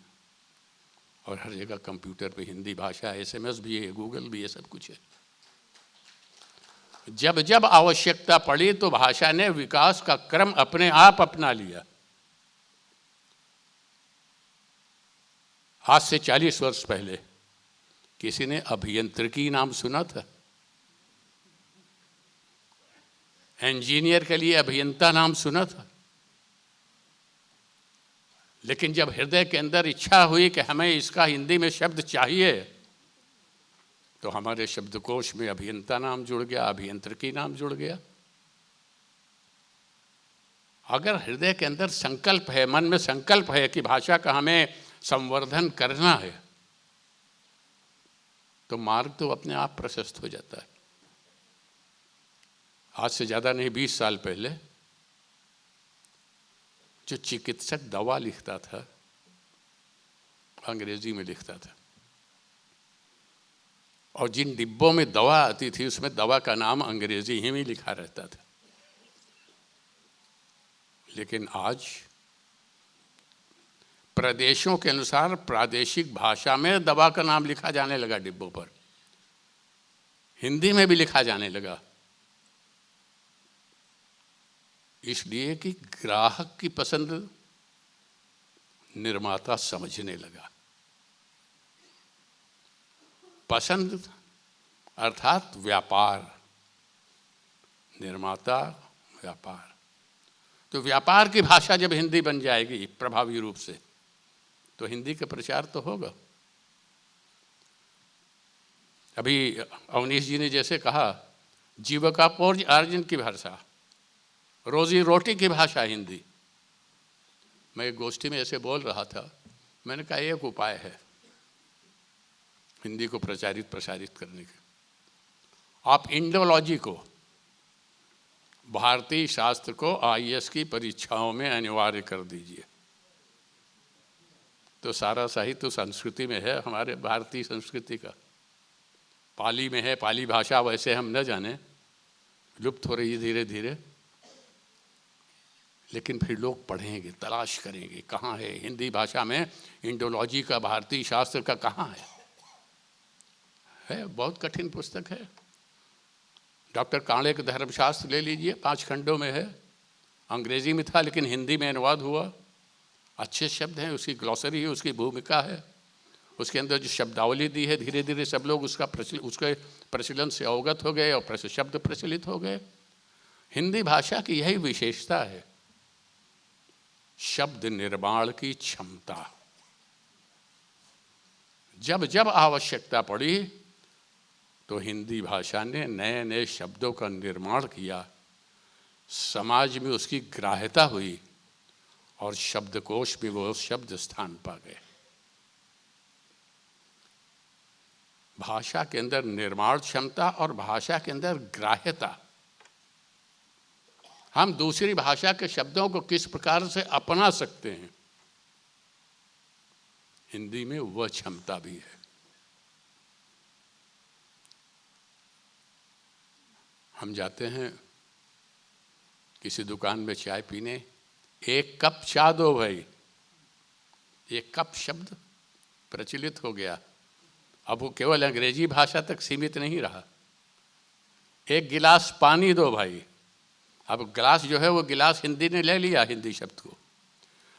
और हर जगह कंप्यूटर पे हिंदी भाषा, SMS भी है, गूगल भी है, सब कुछ है। जब जब आवश्यकता पड़ी तो भाषा ने विकास का क्रम अपने आप अपना लिया। आज से 40 वर्ष पहले किसी ने अभियंत्रिकी नाम सुना था? इंजीनियर के लिए अभियंता नाम सुना था? लेकिन जब हृदय के अंदर इच्छा हुई कि हमें इसका हिंदी में शब्द चाहिए, तो हमारे शब्दकोश में अभियंता नाम जुड़ गया, अभियंत्रिकी नाम जुड़ गया। अगर हृदय के अंदर संकल्प है, मन में संकल्प है कि भाषा का हमें संवर्धन करना है, तो मार्ग तो अपने आप प्रशस्त हो जाता है। आज से ज़्यादा नहीं, 20 साल पहले जो चिकित्सक दवा लिखता था, अंग्रेजी में लिखता था, और जिन डिब्बों में दवा आती थी उसमें दवा का नाम अंग्रेजी ही में लिखा रहता था। लेकिन आज प्रदेशों के अनुसार प्रादेशिक भाषा में दवा का नाम लिखा जाने लगा, डिब्बों पर हिंदी में भी लिखा जाने लगा, इसलिए कि ग्राहक की पसंद निर्माता समझने लगा। पसंद अर्थात व्यापार, निर्माता व्यापार। तो व्यापार की भाषा जब हिंदी बन जाएगी प्रभावी रूप से, तो हिंदी का प्रचार तो होगा। अभी अवनीश जी ने जैसे कहा, जीविकोपार्जन की भाषा, रोजी रोटी की भाषा हिंदी। मैं एक गोष्ठी में ऐसे बोल रहा था, मैंने कहा एक उपाय है हिंदी को प्रसारित करने का। आप इंडोलॉजी को, भारतीय शास्त्र को IAS की परीक्षाओं में अनिवार्य कर दीजिए, तो सारा साहित्य संस्कृति में है, हमारे भारतीय संस्कृति का। पाली में है, पाली भाषा वैसे हम न जाने, लुप्त हो रही है धीरे धीरे, लेकिन फिर लोग पढ़ेंगे, तलाश करेंगे कहाँ है हिंदी भाषा में इंडोलॉजी का, भारतीय शास्त्र का कहाँ है। बहुत कठिन पुस्तक है। डॉक्टर काणे का धर्मशास्त्र ले लीजिए, 5 खंडों में है, अंग्रेजी में था लेकिन हिंदी में अनुवाद हुआ, अच्छे शब्द हैं, उसकी ग्लॉसरी है, उसकी भूमिका है, उसके अंदर जो शब्दावली दी है, धीरे धीरे सब लोग उसके प्रचलन से अवगत हो गए और शब्द प्रचलित हो गए। हिंदी भाषा की यही विशेषता है, शब्द निर्माण की क्षमता। जब जब आवश्यकता पड़ी तो हिंदी भाषा ने नए नए शब्दों का निर्माण किया, समाज में उसकी ग्राह्यता हुई और शब्दकोश में वो शब्द स्थान पा गए। भाषा के अंदर निर्माण क्षमता और भाषा के अंदर ग्राह्यता, हम दूसरी भाषा के शब्दों को किस प्रकार से अपना सकते हैं, हिंदी में वह क्षमता भी है। हम जाते हैं किसी दुकान में चाय पीने, 1 कप चाय दो भाई, 1 कप शब्द प्रचलित हो गया। अब वो केवल अंग्रेजी भाषा तक सीमित नहीं रहा। 1 गिलास पानी दो भाई, अब गिलास जो है वो गिलास हिंदी ने ले लिया, हिंदी शब्द को।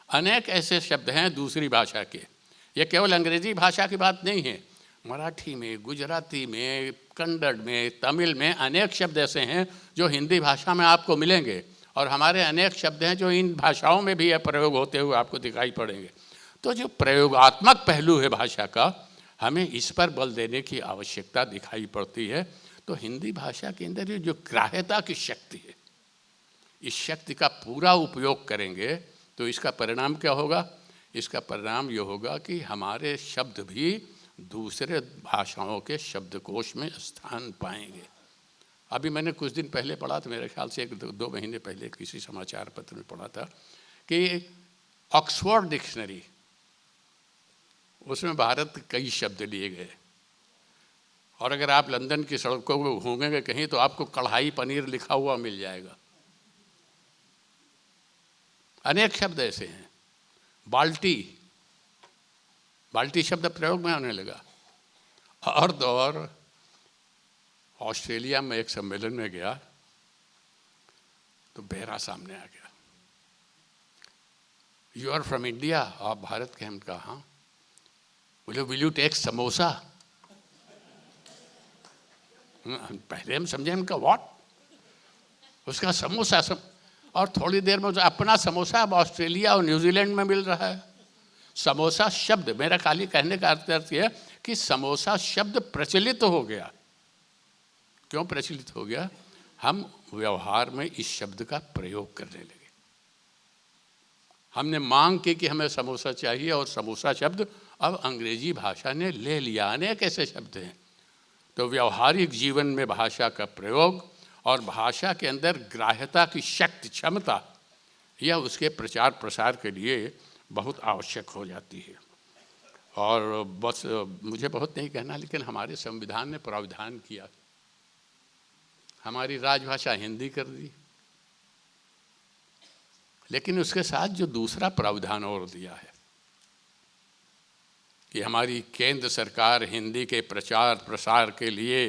अनेक ऐसे शब्द हैं दूसरी भाषा के, ये केवल अंग्रेजी भाषा की बात नहीं है, मराठी में, गुजराती में, कन्नड़ में, तमिल में अनेक शब्द ऐसे हैं जो हिंदी भाषा में आपको मिलेंगे, और हमारे अनेक शब्द हैं जो इन भाषाओं में भी प्रयोग होते हुए आपको दिखाई पड़ेंगे। तो जो प्रयोगात्मक पहलू है भाषा का, हमें इस पर बल देने की आवश्यकता दिखाई पड़ती है। तो हिंदी भाषा के अंदर ये जो ग्राह्यता की शक्ति है, इस शक्ति का पूरा उपयोग करेंगे तो इसका परिणाम क्या होगा? इसका परिणाम ये होगा कि हमारे शब्द भी दूसरे भाषाओं के शब्दकोश में स्थान पाएंगे। अभी मैंने कुछ दिन पहले पढ़ा था, मेरे ख्याल से 1-2 महीने पहले किसी समाचार पत्र में पढ़ा था कि ऑक्सफोर्ड डिक्शनरी, उसमें भारत के कई शब्द लिए गए, और अगर आप लंदन की सड़कों को घूमेंगे कहीं तो आपको कढ़ाई पनीर लिखा हुआ मिल जाएगा। अनेक शब्द ऐसे हैं बाल्टी, बाल्टी शब्द प्रयोग में आने लगा। और तो और ऑस्ट्रेलिया में एक सम्मेलन में गया तो बेहरा सामने आ गया। यू आर फ्रॉम इंडिया, आप भारत के? हम कहा हाँ। बोले विल यू टेक समोसा? पहले हम समझे, उनका व्हाट, उसका समोसा और थोड़ी देर में अपना समोसा अब ऑस्ट्रेलिया और न्यूजीलैंड में मिल रहा है। समोसा शब्द, मेरा खाली कहने का अर्थ यह कि समोसा शब्द प्रचलित हो गया। क्यों प्रचलित हो गया? हम व्यवहार में इस शब्द का प्रयोग करने लगे। हमने मांग की कि हमें समोसा चाहिए और समोसा शब्द अब अंग्रेजी भाषा ने ले लिया। अनेक ऐसे शब्द हैं। तो व्यवहारिक जीवन में भाषा का प्रयोग और भाषा के अंदर ग्राह्यता की शक्ति, क्षमता, यह उसके प्रचार प्रसार के लिए बहुत आवश्यक हो जाती है। और बस मुझे बहुत नहीं कहना, लेकिन हमारे संविधान ने प्रावधान किया, हमारी राजभाषा हिंदी कर दी, लेकिन उसके साथ जो दूसरा प्रावधान और दिया है कि हमारी केंद्र सरकार हिंदी के प्रचार प्रसार के लिए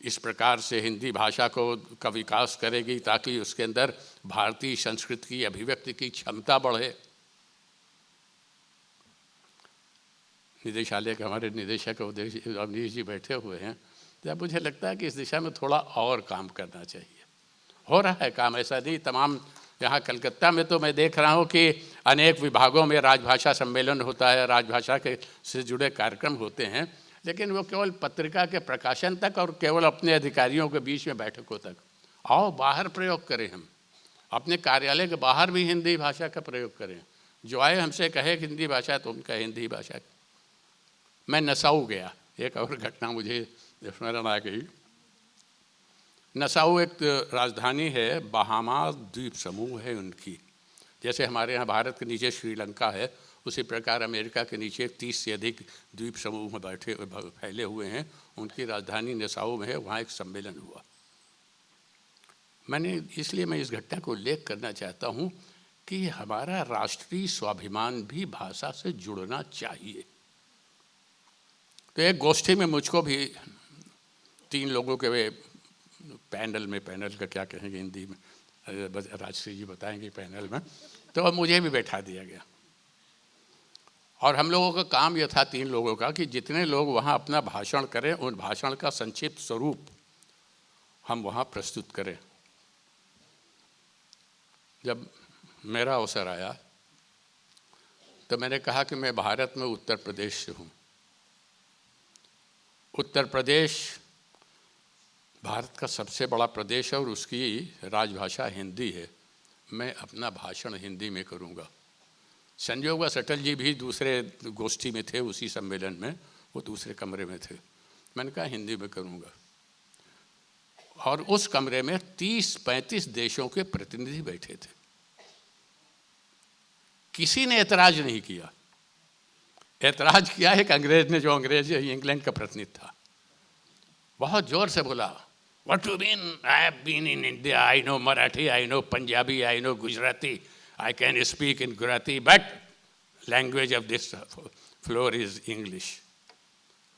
इस प्रकार से हिंदी भाषा का विकास करेगी ताकि उसके अंदर भारतीय संस्कृति की अभिव्यक्ति की क्षमता बढ़े। निदेशालय के हमारे निदेशक अवनीश जी बैठे हुए हैं, तो मुझे लगता है कि इस दिशा में थोड़ा और काम करना चाहिए। हो रहा है काम, ऐसा नहीं। तमाम यहाँ कलकत्ता में तो मैं देख रहा हूँ कि अनेक विभागों में राजभाषा सम्मेलन होता है, राजभाषा के से जुड़े कार्यक्रम होते हैं, लेकिन वो केवल पत्रिका के प्रकाशन तक और केवल अपने अधिकारियों के बीच में बैठकों तक। आओ बाहर प्रयोग करें, हम अपने कार्यालय के बाहर भी हिंदी भाषा का प्रयोग करें। जो आए हमसे कहे कि हिंदी भाषा, तो उनका हिंदी भाषा। मैं नसाऊ गया, एक और घटना मुझे स्मरण आ गई। नसाऊ एक राजधानी है, बहामास द्वीप समूह है उनकी। जैसे हमारे यहाँ भारत के नीचे श्रीलंका है, उसी प्रकार अमेरिका के नीचे 30 से अधिक द्वीप समूह में फैले हुए हैं। उनकी राजधानी नसाऊ में है, वहाँ एक सम्मेलन हुआ। इसलिए मैं इस घटना को उल्लेख करना चाहता हूँ कि हमारा राष्ट्रीय स्वाभिमान भी भाषा से जुड़ना चाहिए। तो एक गोष्ठी में मुझको भी 3 लोगों के पैनल का क्या कहेंगे हिंदी में, राजश्री जी बताएंगे पैनल में, तो मुझे भी बैठा दिया गया। और हम लोगों का काम यह था 3 लोगों का कि जितने लोग वहाँ अपना भाषण करें, उन भाषण का संक्षिप्त स्वरूप हम वहाँ प्रस्तुत करें। जब मेरा अवसर आया तो मैंने कहा कि मैं भारत में उत्तर प्रदेश से हूँ। उत्तर प्रदेश भारत का सबसे बड़ा प्रदेश है और उसकी राजभाषा हिंदी है। मैं अपना भाषण हिंदी में करूँगा। संजोगवश अटल जी भी दूसरे गोष्ठी में थे, उसी सम्मेलन में, वो दूसरे कमरे में थे। मैंने कहा हिंदी में करूँगा। और उस कमरे में 30-35 देशों के प्रतिनिधि बैठे थे। किसी ने एतराज नहीं किया। एतराज किया एक अंग्रेज ने, जो अंग्रेज इंग्लैंड का प्रतिनिधि था। बहुत जोर से बोला, What do you mean? I have been in India. I know Marathi, I know Punjabi, I know Gujarati. I can speak in Gujarati, but language of this floor is English.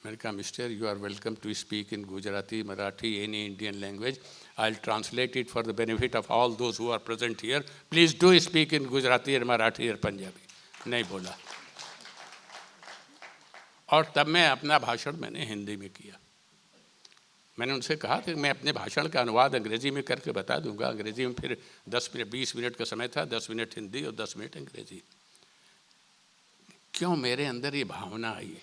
मैंने कहा, Mister, you are welcome to speak in Gujarati, Marathi, any Indian language. I'll translate it for the benefit of all those who are present here. Please do speak in Gujarati or Marathi or Punjabi. नहीं बोला। और तब मैं अपना भाषण मैंने हिंदी में किया। मैंने उनसे कहा कि मैं अपने भाषण का अनुवाद अंग्रेजी में करके बता दूंगा। अंग्रेजी में फिर 20 मिनट का समय था, 10 मिनट हिंदी और 10 मिनट अंग्रेजी। क्यों मेरे अंदर ये भावना आई?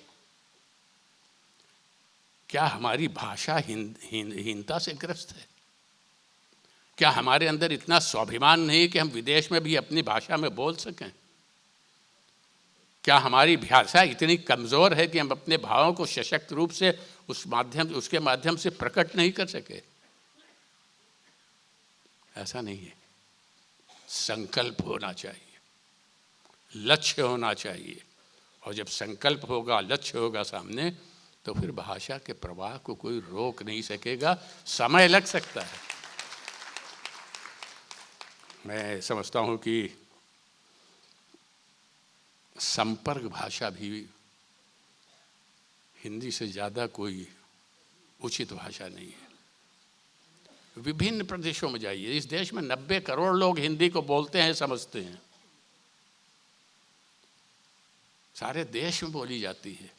क्या हमारी भाषा हीनता से ग्रस्त है? क्या हमारे अंदर इतना स्वाभिमान नहीं कि हम विदेश में भी अपनी भाषा में बोल सकें? क्या हमारी भाषा इतनी कमज़ोर है कि हम अपने भावों को सशक्त रूप से उसके माध्यम से प्रकट नहीं कर सके? ऐसा नहीं है। संकल्प होना चाहिए, लक्ष्य होना चाहिए। और जब संकल्प होगा, लक्ष्य होगा सामने, तो फिर भाषा के प्रवाह को कोई रोक नहीं सकेगा। समय लग सकता है। मैं समझता हूँ कि संपर्क भाषा भी हिंदी से ज़्यादा कोई उचित भाषा नहीं है। विभिन्न प्रदेशों में जाइए, इस देश में 90 करोड़ लोग हिंदी को बोलते हैं, समझते हैं, सारे देश में बोली जाती है।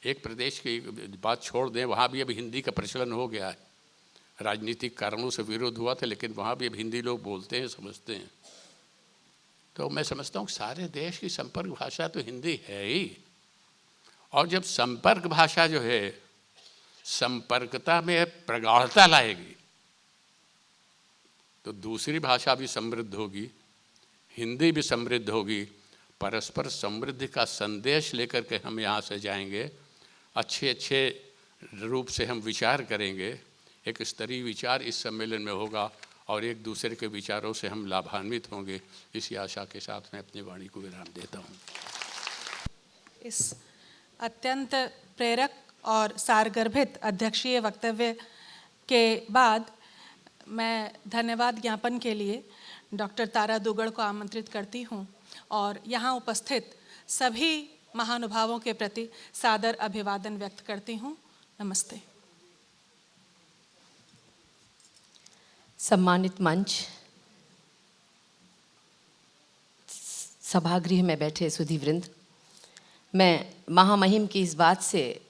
एक प्रदेश की बात छोड़ दें, वहाँ भी अब हिंदी का प्रचलन हो गया है। राजनीतिक कारणों से विरोध हुआ था, लेकिन वहाँ भी अब हिंदी लोग बोलते हैं, समझते हैं। तो मैं समझता हूँ सारे देश की संपर्क भाषा तो हिंदी है ही। और जब संपर्क भाषा जो है संपर्कता में प्रगाढ़ता लाएगी तो दूसरी भाषा भी समृद्ध होगी, हिंदी भी समृद्ध होगी। परस्पर समृद्धि का संदेश लेकर के हम यहाँ से जाएंगे, अच्छे अच्छे रूप से हम विचार करेंगे, एक स्तरीय विचार इस सम्मेलन में होगा और एक दूसरे के विचारों से हम लाभान्वित होंगे। इसी आशा के साथ मैं अपनी वाणी को विराम देता हूँ। इस अत्यंत प्रेरक और सारगर्भित अध्यक्षीय वक्तव्य के बाद मैं धन्यवाद ज्ञापन के लिए डॉक्टर तारा दुग्गड़ को आमंत्रित करती हूँ और यहाँ उपस्थित सभी महानुभावों के प्रति सादर अभिवादन व्यक्त करती हूँ। नमस्ते। सम्मानित मंच, सभागृह में बैठे सुधीवृंद, मैं महामहिम की इस बात से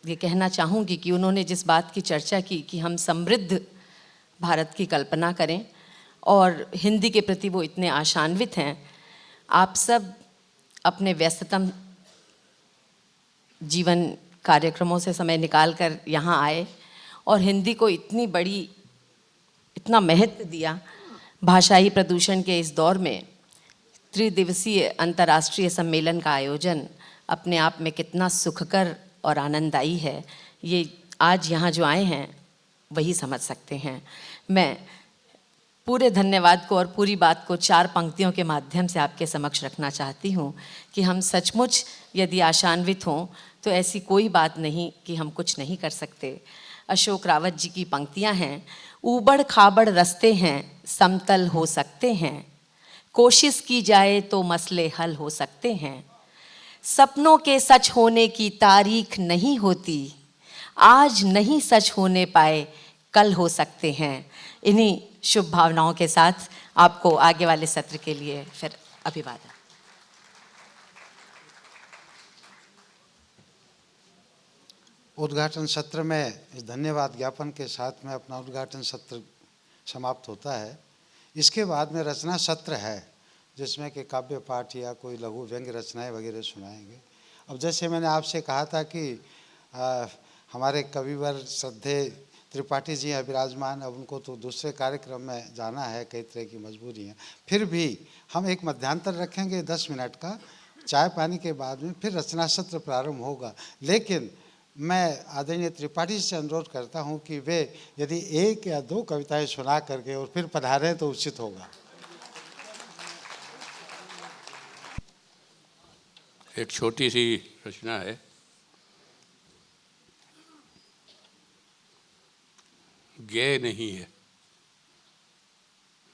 ये कहना चाहूँगी कि उन्होंने जिस बात की चर्चा की कि हम समृद्ध भारत की कल्पना करें और हिंदी के प्रति वो इतने आशान्वित हैं। आप सब अपने व्यस्ततम जीवन कार्यक्रमों से समय निकाल कर यहाँ आए और हिंदी को इतना महत्व दिया। भाषाई प्रदूषण के इस दौर में त्रिदिवसीय अंतर्राष्ट्रीय सम्मेलन का आयोजन अपने आप में कितना सुखकर और आनंददायी है, ये आज यहाँ जो आए हैं वही समझ सकते हैं। मैं पूरे धन्यवाद को और पूरी बात को 4 पंक्तियों के माध्यम से आपके समक्ष रखना चाहती हूँ कि हम सचमुच यदि आशान्वित हों तो ऐसी कोई बात नहीं कि हम कुछ नहीं कर सकते। अशोक रावत जी की पंक्तियाँ हैं, ऊबड़ खाबड़ रास्ते हैं समतल हो सकते हैं, कोशिश की जाए तो मसले हल हो सकते हैं, सपनों के सच होने की तारीख नहीं होती, आज नहीं सच होने पाए कल हो सकते हैं। इन्हीं शुभ भावनाओं के साथ आपको आगे वाले सत्र के लिए फिर अभिवादन। उद्घाटन सत्र में इस धन्यवाद ज्ञापन के साथ में अपना उद्घाटन सत्र समाप्त होता है। इसके बाद में रचना सत्र है जिसमें कि काव्य पाठ या कोई लघु व्यंग्य रचनाएं वगैरह सुनाएंगे। अब जैसे मैंने आपसे कहा था कि हमारे कविवर श्रद्धेय त्रिपाठी जी हैं विराजमान, अब उनको तो दूसरे कार्यक्रम में जाना है, कई तरह की मजबूरी हैं। फिर भी हम एक मध्यांतर रखेंगे 10 मिनट का, चाय पानी के बाद में फिर रचना सत्र प्रारंभ होगा। लेकिन मैं आदरणीय त्रिपाठी से अनुरोध करता हूं कि वे यदि 1 या 2 कविताएं सुना करके और फिर पधारें तो उचित होगा। एक छोटी सी रचना है, गेय नहीं है,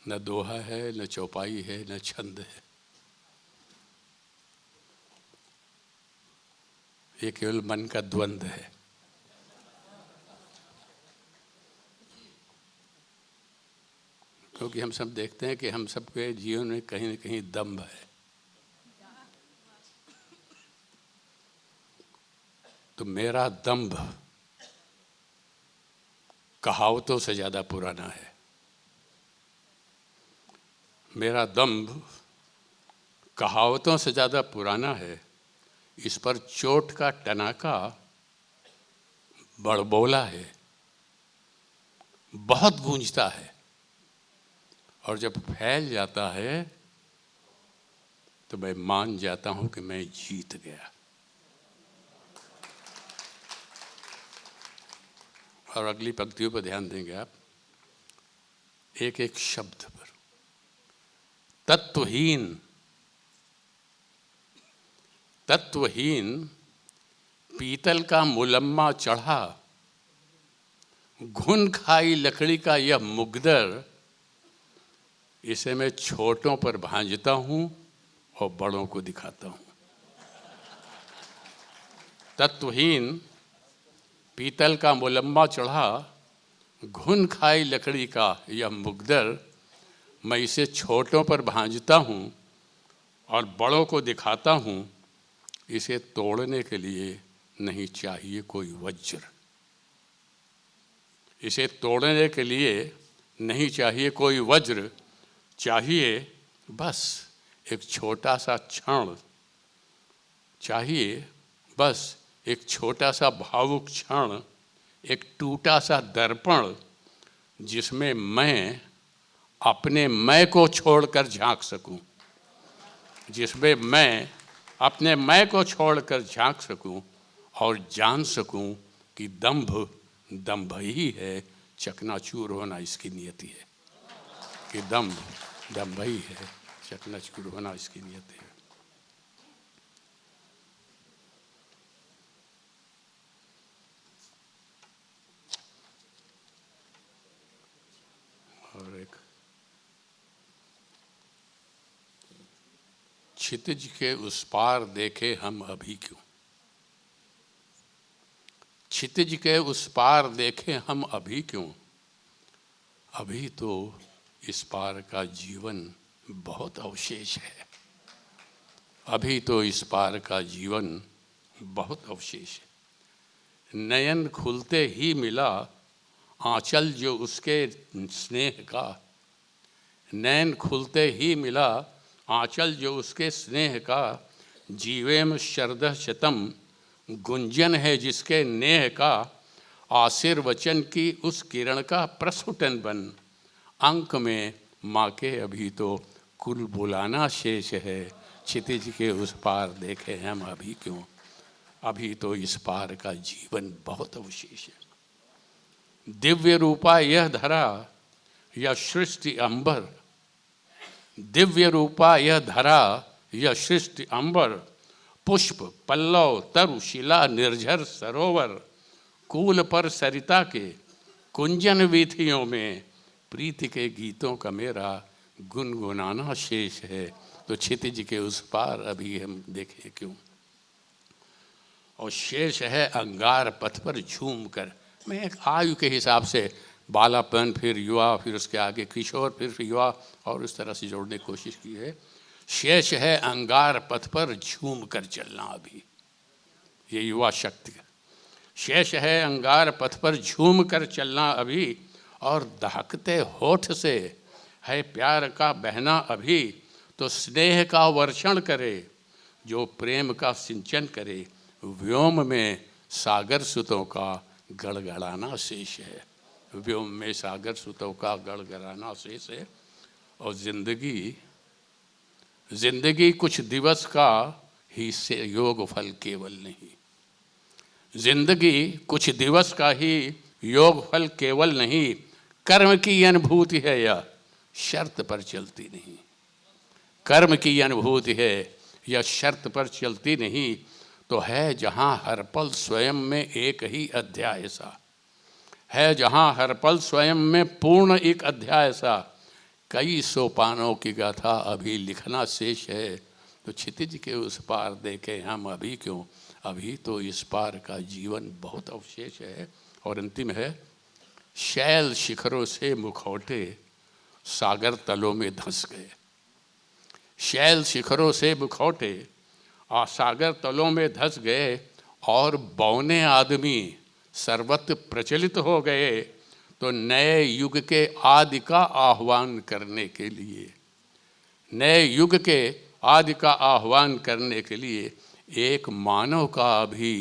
न दोहा है, न चौपाई है, न छंद है, ये केवल मन का द्वंद्व है। क्योंकि हम सब देखते हैं कि हम सबके जीवन में कहीं न कहीं दम्भ है। तो मेरा दंभ कहावतों से ज़्यादा पुराना है। मेरा दंभ कहावतों से ज़्यादा पुराना है। इस पर चोट का टनाका बड़बोला है, बहुत गूंजता है, और जब फैल जाता है तो मैं मान जाता हूं कि मैं जीत गया। और अगली पंक्तियों पर ध्यान देंगे आप, एक एक शब्द पर। तत्वहीन पीतल का मुलम्मा चढ़ा, घुन खाई लकड़ी का यह मुगदर, इसे मैं छोटों पर भांजता हूँ और बड़ों को दिखाता हूँ। तत्वहीन पीतल का मुलम्मा चढ़ा, घुन खाई लकड़ी का यह मुकद्दर, मैं इसे छोटों पर भांजता हूँ और बड़ों को दिखाता हूँ। इसे तोड़ने के लिए नहीं चाहिए कोई वज्र, इसे तोड़ने के लिए नहीं चाहिए कोई वज्र, चाहिए बस एक छोटा सा क्षण, चाहिए बस एक छोटा सा भावुक क्षण, एक टूटा सा दर्पण, जिसमें मैं अपने मैं को छोड़कर झांक सकूं, जिसमें मैं अपने मैं को छोड़कर झांक सकूं और जान सकूं कि दंभ दंभ ही है, चकनाचूर होना इसकी नियति है। कि दंभ दंभ ही है, चकनाचूर होना इसकी नियति है। और एक क्षितिज के उस पार देखे हम अभी क्यों, क्षितिज के उस पार देखे हम अभी क्यों, अभी तो इस पार का जीवन बहुत अवशेष है, अभी तो इस पार का जीवन बहुत अवशेष है। नयन खुलते ही मिला आंचल जो उसके स्नेह का, नैन खुलते ही मिला आंचल जो उसके स्नेह का, जीवेम शरदः शतम गुंजन है जिसके नेह का, आशीर्वचन की उस किरण का प्रस्फुटन बन, अंक में माँ के अभी तो कुल बुलाना शेष है, क्षितिज के उस पार देखे हम अभी क्यों, अभी तो इस पार का जीवन बहुत अवशेष है। दिव्य रूपा यह धरा यह सृष्टि अंबर, दिव्य रूपा यह धरा यह सृष्टि अंबर, पुष्प पल्लव तरु शिला निर्झर सरोवर, कूल पर सरिता के कुंजन वीथियों में, प्रीति के गीतों का मेरा गुनगुनाना शेष है, तो क्षितिज के उस पार अभी हम देखें क्यों। और शेष है अंगार पथ पर झूम कर, मैं एक आयु के हिसाब से बालापन, फिर युवा, फिर उसके आगे किशोर, फिर युवा, और उस तरह से जोड़ने की कोशिश की है। शेष है अंगार पथ पर झूम कर चलना अभी, ये युवा शक्ति का शेष है। अंगार पथ पर झूम कर चलना अभी, और दहकते होठ से है प्यार का बहना अभी, तो स्नेह का वर्षण करे जो प्रेम का सिंचन करे, व्योम में सागर सुतों का गड़गड़ाना शेष है, व्योम में सागर सुतों का गड़गड़ाना शेष है। और जिंदगी कुछ दिवस का ही से योग फल केवल नहीं, जिंदगी कुछ दिवस का ही योग फल केवल नहीं, कर्म की अनुभूति है यह शर्त पर चलती नहीं, कर्म की अनुभूति है यह शर्त पर चलती नहीं, तो है जहाँ हर पल स्वयं में एक ही अध्याय सा, है जहाँ हर पल स्वयं में पूर्ण एक अध्याय सा, कई सोपानों की गाथा अभी लिखना शेष है, तो क्षितिज के उस पार देखे हम अभी क्यों, अभी तो इस पार का जीवन बहुत अवशेष है। और अंतिम है, शैल शिखरों से मुखौटे सागर तलों में धंस गए, शैल शिखरों से मुखौटे और सागर तलों में धंस गए, और बौने आदमी सर्वत्र प्रचलित हो गए, तो नए युग के आदि का आह्वान करने के लिए, नए युग के आदि का आह्वान करने के लिए एक मानव का अभी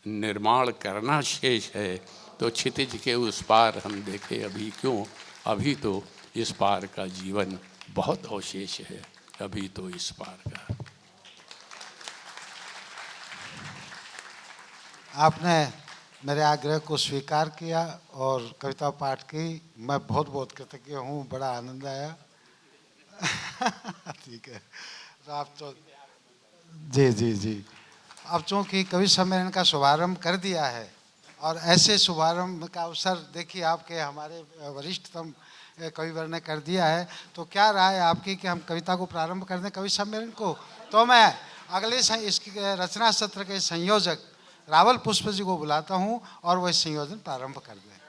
निर्माण करना शेष है, तो क्षितिज के उस पार हम देखें अभी क्यों, अभी तो इस पार का जीवन बहुत अवशेष है, अभी तो इस पार का। आपने मेरे आग्रह को स्वीकार किया और कविता पाठ की, मैं बहुत बहुत कृतज्ञ हूँ, बड़ा आनंद आया। ठीक है, तो आप तो जी जी जी, अब चूँकि कवि सम्मेलन का शुभारंभ कर दिया है और ऐसे शुभारंभ का अवसर देखिए आपके हमारे वरिष्ठतम कविवर ने कर दिया है। तो क्या राय आपकी कि हम कविता को प्रारंभ कर दें कवि सम्मेलन को? तो मैं अगले इसकी रचना सत्र के संयोजक रावल पुष्प जी को बुलाता हूं और वह संयोजन प्रारंभ कर दें।